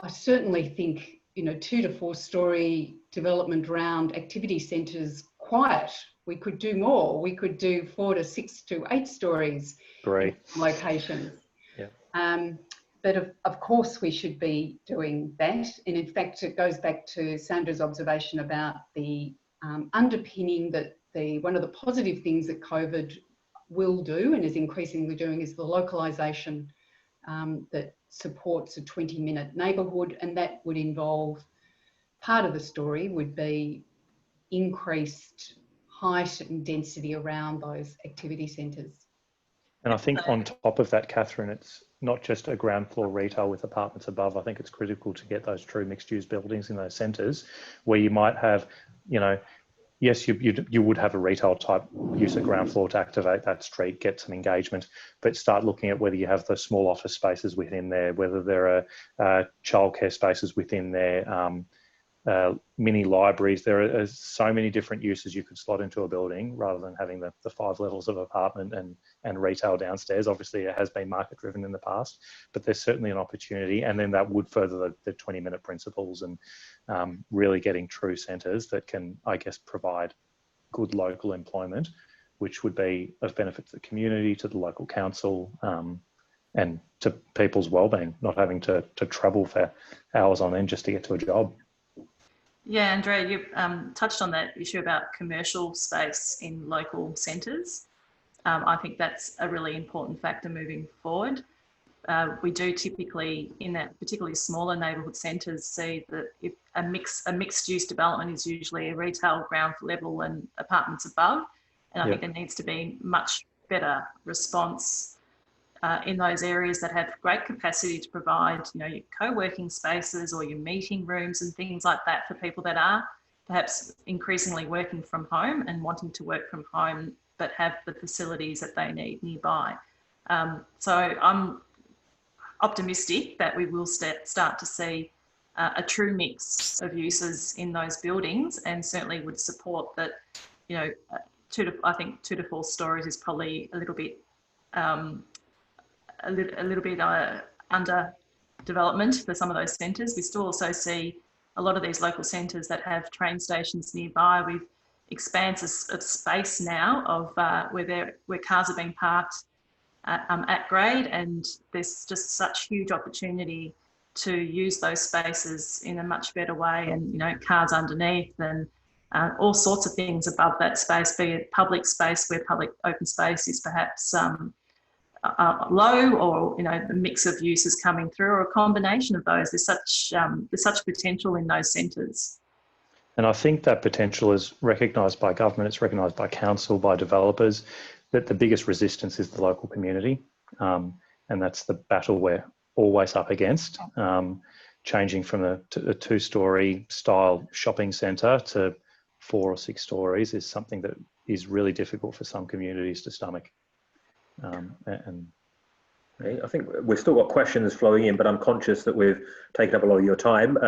certainly think, you know, 2 to 4 story development around activity centres quiet. We could do more. We could do 4 to 6 to 8 stories. Great. Locations. Yeah. But of course we should be doing that. And in fact, it goes back to Sandra's observation about the underpinning that one of the positive things that COVID will do and is increasingly doing is the localisation that supports a 20-minute neighbourhood, and that would involve, part of the story would be increased height and density around those activity centres. And I think on top of that, Catherine, it's not just a ground floor retail with apartments above. I think it's critical to get those true mixed use buildings in those centres where you might have, you know, yes, you would have a retail type use of ground floor to activate that street, get some engagement, but start looking at whether you have the small office spaces within there, whether there are childcare spaces within there, mini libraries. There are so many different uses you could slot into a building rather than having the 5 levels of apartment and retail downstairs. Obviously, it has been market driven in the past, but there's certainly an opportunity. And then that would further the 20-minute principles and really getting true centres that can, I guess, provide good local employment, which would be of benefit to the community, to the local council, and to people's wellbeing, not having to travel for hours on end just to get to a job. Yeah, Andrea, you touched on that issue about commercial space in local centres. I think that's a really important factor moving forward. We do typically, in that particularly smaller neighbourhood centres, see that if a mixed use development is usually a retail ground level and apartments above. And I think there needs to be much better response in those areas that have great capacity to provide, you know, your co-working spaces or your meeting rooms and things like that for people that are perhaps increasingly working from home and wanting to work from home, but have the facilities that they need nearby. So I'm optimistic that we will start to see a true mix of uses in those buildings, and certainly would support that, you know, I think 2 to 4 stories is probably a little bit under development for some of those centres. We still also see a lot of these local centres that have train stations nearby with expanses of space now of where cars are being parked at grade, and there's just such huge opportunity to use those spaces in a much better way, and, you know, cars underneath and all sorts of things above that space, be it public space where public open space is perhaps low, or, you know, the mix of uses coming through, or a combination of those. There's such potential in those centres. And I think that potential is recognised by government, it's recognised by council, by developers, that the biggest resistance is the local community. And that's the battle we're always up against. Changing from a 2-story style shopping centre to 4 or 6 stories is something that is really difficult for some communities to stomach. I think we've still got questions flowing in, but I'm conscious that we've taken up a lot of your time.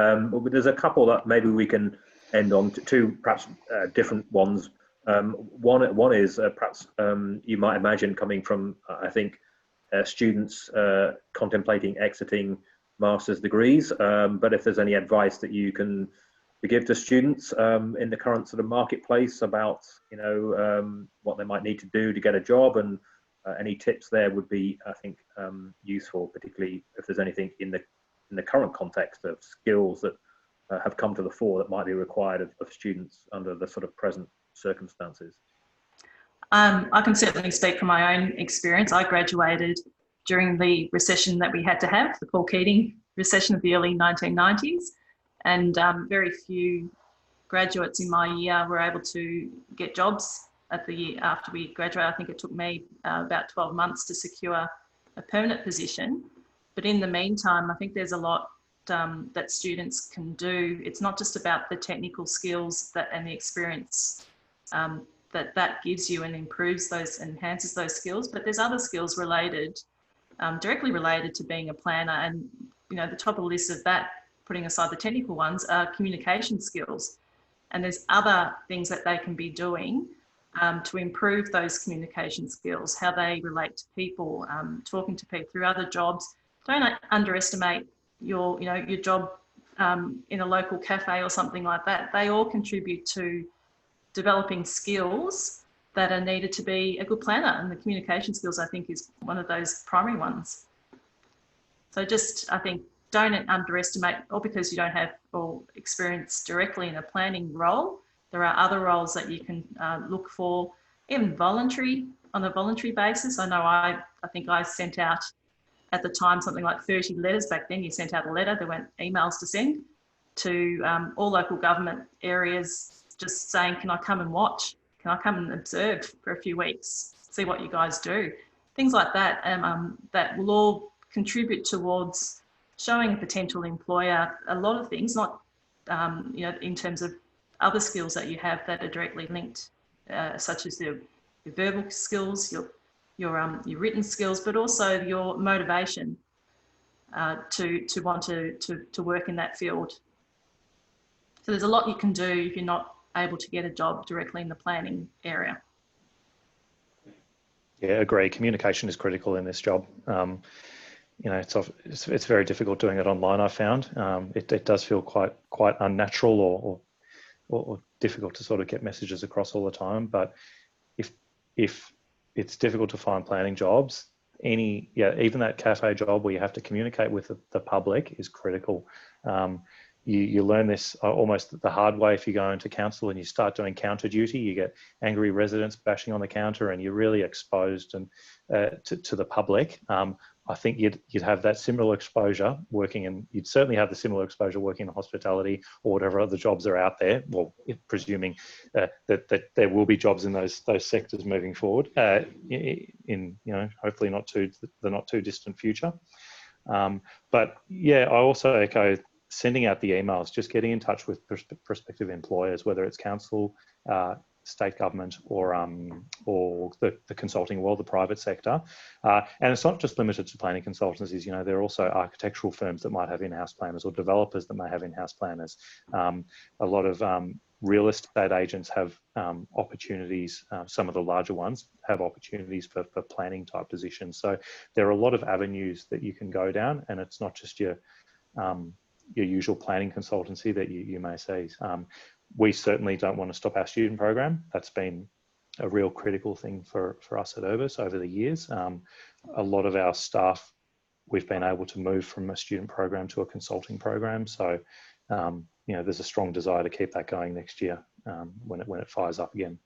There's a couple that maybe we can end on, two perhaps different ones. One is perhaps you might imagine coming from, I think, students contemplating exiting master's degrees, but if there's any advice that you can give to students in the current sort of marketplace about, you know, what they might need to do to get a job, and any tips there would be, I think, useful, particularly if there's anything in the current context of skills that have come to the fore that might be required of students under the sort of present circumstances. I can certainly speak from my own experience. I graduated during the recession that we had to have, the Paul Keating recession of the early 1990s, and very few graduates in my year were able to get jobs at the year after we graduated. I think it took me about 12 months to secure a permanent position. But in the meantime, I think there's a lot that students can do. It's not just about the technical skills and the experience that gives you and improves those, enhances those skills, but there's other skills related, directly related to being a planner. And, you know, the top of the list of that, putting aside the technical ones, are communication skills. And there's other things that they can be doing to improve those communication skills, how they relate to people, talking to people through other jobs. Don't underestimate your job in a local cafe or something like that. They all contribute to developing skills that are needed to be a good planner, and the communication skills, I think, is one of those primary ones. So just, I think, don't underestimate, or because you don't have or experience directly in a planning role, there are other roles that you can look for, even on a voluntary basis. I know I think I sent out at the time something like 30 letters. Back then you sent out a letter, there weren't emails to send, to all local government areas, just saying, can I come and watch? Can I come and observe for a few weeks, see what you guys do? Things like that, that will all contribute towards showing a potential employer a lot of things, not in terms of other skills that you have that are directly linked, such as your verbal skills, your written skills, but also your motivation to want to work in that field. So there's a lot you can do if you're not able to get a job directly in the planning area. Yeah, agree. Communication is critical in this job. It's very difficult doing it online, I found. It does feel quite unnatural or difficult to sort of get messages across all the time. But if it's difficult to find planning jobs, even that cafe job where you have to communicate with the public is critical. You learn this almost the hard way if you go into council and you start doing counter duty. You get angry residents bashing on the counter, and you're really exposed to the public. I think you'd have that similar exposure working in, you'd certainly have the similar exposure working in hospitality or whatever other jobs are out there. Well, presuming that there will be jobs in those sectors moving forward in hopefully the not too distant future. But yeah, I also echo sending out the emails, just getting in touch with prospective employers, whether it's council, state government, or the consulting world, the private sector. And it's not just limited to planning consultancies. There are also architectural firms that might have in-house planners, or developers that may have in-house planners. A lot of real estate agents have opportunities. Some of the larger ones have opportunities for planning type positions. So there are a lot of avenues that you can go down, and it's not just your usual planning consultancy that you may see. We certainly don't want to stop our student program. That's been a real critical thing for us at Urbis over the years. A lot of our staff, we've been able to move from a student program to a consulting program. So, there's a strong desire to keep that going next year when it fires up again.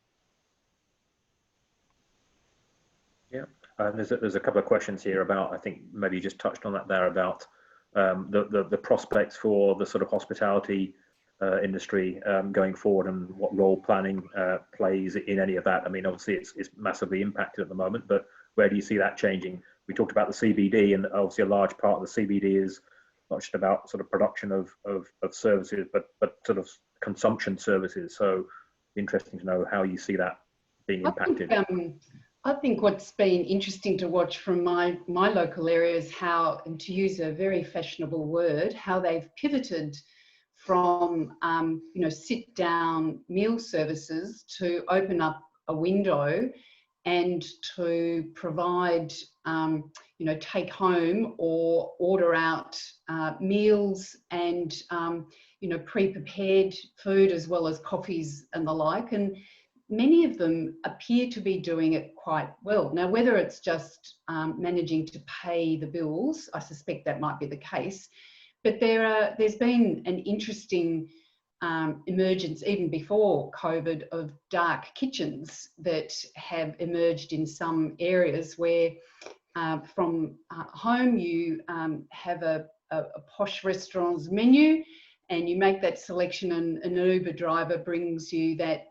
Yeah, there's a couple of questions here about, I think maybe you just touched on that there, about the prospects for the sort of hospitality industry going forward, and what role planning plays in any of that. I mean, obviously it's massively impacted at the moment, but where do you see that changing? We talked about the CBD, and obviously a large part of the CBD is not just about sort of production of services, but sort of consumption services. So interesting to know how you see that being impacted. I think what's been interesting to watch from my local area is how, and to use a very fashionable word, how they've pivoted from sit down meal services to open up a window and to provide take home or order out meals and pre-prepared food, as well as coffees and the like. And many of them appear to be doing it quite well. Now, whether it's just managing to pay the bills, I suspect that might be the case, but there's been an interesting emergence, even before COVID, of dark kitchens that have emerged in some areas where from home you have a posh restaurant's menu, and you make that selection, and an Uber driver brings you that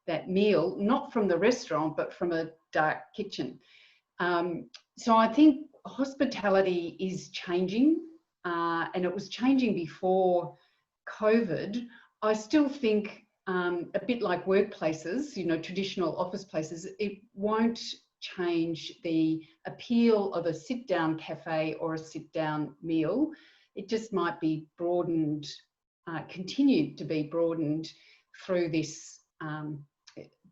that meal, not from the restaurant, but from a dark kitchen. So I think hospitality is changing, and it was changing before COVID. I still think a bit like workplaces, you know, traditional office places, it won't change the appeal of a sit-down cafe or a sit-down meal. It just might be broadened, continued to be broadened through this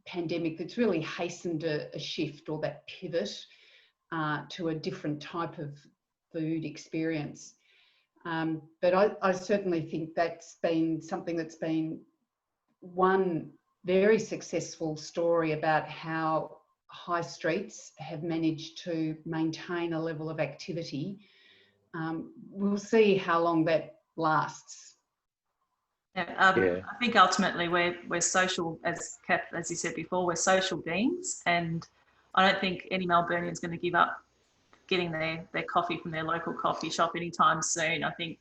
pandemic that's really hastened a shift or that pivot to a different type of food experience. But I certainly think that's been something that's been one very successful story about how high streets have managed to maintain a level of activity. We'll see how long that lasts. Yeah, I think ultimately we're social, as Kath, as you said before, we're social beings, and I don't think any Melburnian's going to give up getting their coffee from their local coffee shop anytime soon. I think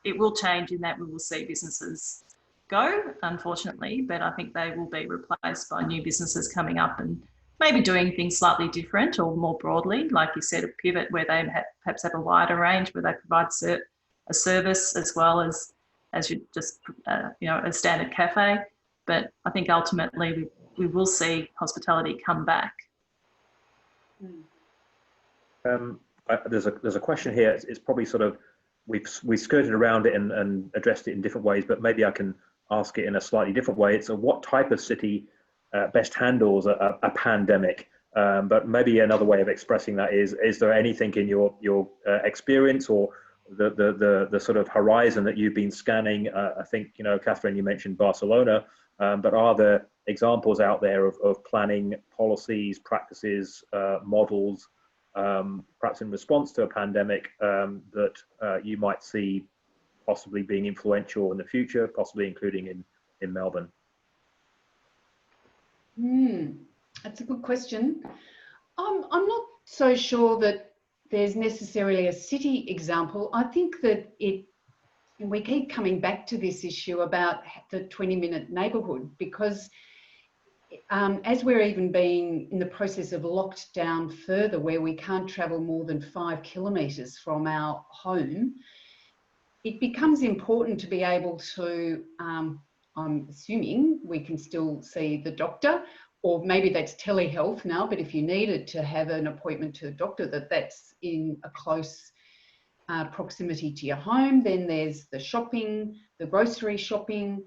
it will change in that we will see businesses go, unfortunately, but I think they will be replaced by new businesses coming up and maybe doing things slightly different or more broadly, like you said, a pivot where they perhaps have a wider range, where they provide a service as well as you just, you know, a standard cafe. But I think ultimately we will see hospitality come back. There's a question here. It's probably sort of, we've skirted around it and addressed it in different ways, but maybe I can ask it in a slightly different way. It's what type of city best handles a pandemic? But maybe another way of expressing that is there anything in your experience or the sort of horizon that you've been scanning? I think, you know, Catherine, you mentioned Barcelona, but are there examples out there of planning policies, practices, models, perhaps in response to a pandemic that you might see possibly being influential in the future, possibly including in Melbourne? That's a good question. I'm not so sure that there's necessarily a city example. I think that we keep coming back to this issue about the 20-minute neighbourhood, because as we're even being in the process of locked down further, where we can't travel more than 5 kilometres from our home, it becomes important to be able to, I'm assuming we can still see the doctor, or maybe that's telehealth now, but if you needed to have an appointment to a doctor, that's in a close proximity to your home. Then there's the shopping, the grocery shopping,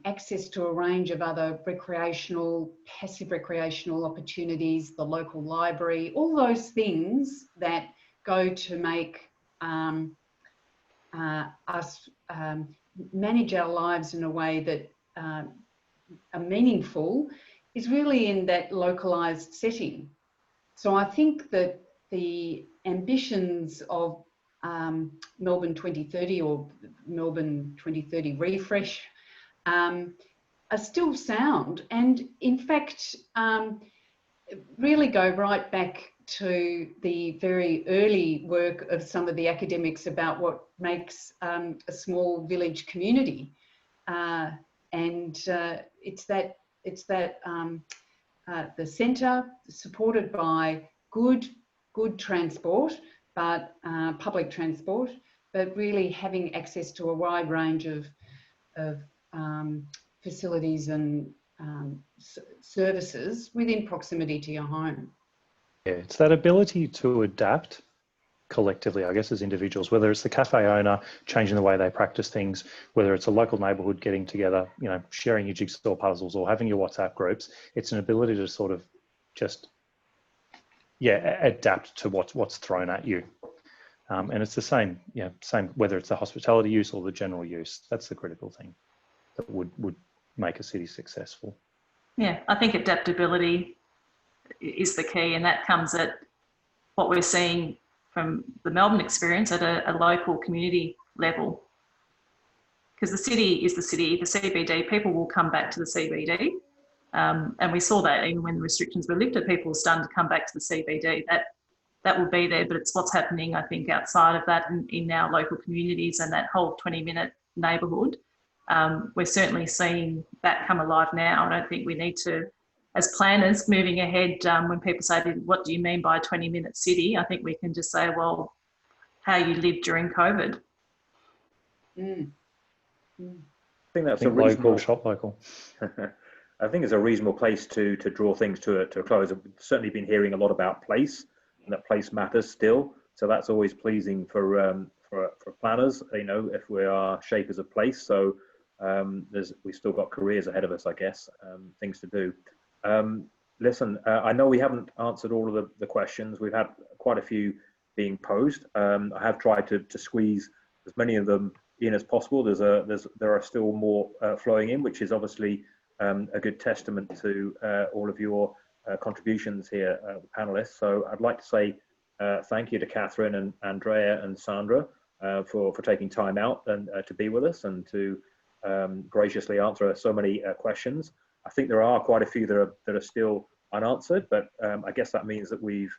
access to a range of other recreational, passive recreational opportunities, the local library, all those things that go to make us manage our lives in a way that are meaningful, is really in that localised setting. So I think that the ambitions of Melbourne 2030 or Melbourne 2030 refresh are still sound, and in fact really go right back to the very early work of some of the academics about what makes a small village community, and it's that the centre, supported by good transport, but public transport, but really having access to a wide range of facilities and services within proximity to your home. Yeah, it's that ability to adapt collectively, I guess, as individuals, whether it's the cafe owner changing the way they practice things, whether it's a local neighbourhood getting together, you know, sharing your jigsaw puzzles or having your WhatsApp groups. It's an ability to sort of just, adapt to what's thrown at you. And it's the same whether it's the hospitality use or the general use. That's the critical thing that would make a city successful. Yeah, I think adaptability is the key, and that comes at what we're seeing from the Melbourne experience at a local community level. Because the city is the city, the CBD, people will come back to the CBD. And we saw that even when the restrictions were lifted, people were starting to come back to the CBD. That will be there, but it's what's happening, I think, outside of that in our local communities and that whole 20-minute neighbourhood we're certainly seeing that come alive now. I don't think we need to, as planners moving ahead, when people say, what do you mean by a 20-minute city? I think we can just say, well, how you lived during COVID. Mm. I think that's Think a reasonable local, shop local. I think it's a reasonable place to draw things to a close. I've certainly been hearing a lot about place, and that place matters still. So that's always pleasing for planners, you know, if we are shapers of place. So we've still got careers ahead of us, I guess, things to do. Listen, I know we haven't answered all of the questions. We've had quite a few being posed. I have tried to squeeze as many of them in as possible. There are still more flowing in, which is obviously a good testament to all of your contributions here, the panelists. So I'd like to say thank you to Catherine and Andrea and Sandra for taking time out and to be with us and to graciously answer so many questions. I think there are quite a few that are still unanswered, but I guess that means that we've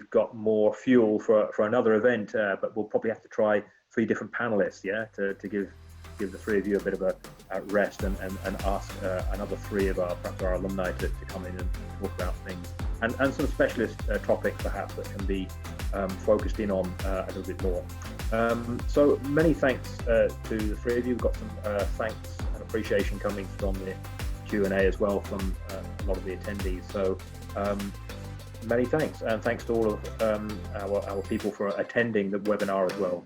got more fuel for another event, but we'll probably have to try 3 different panelists, yeah, to give the 3 of you a bit of a rest and ask another 3 of perhaps our alumni to come in and talk about things and some specialist topics perhaps that can be focused in on a little bit more. So many thanks to the 3 of you. We've got some thanks and appreciation coming from the Q&A as well from a lot of the attendees. So many thanks, and thanks to all of our people for attending the webinar as well.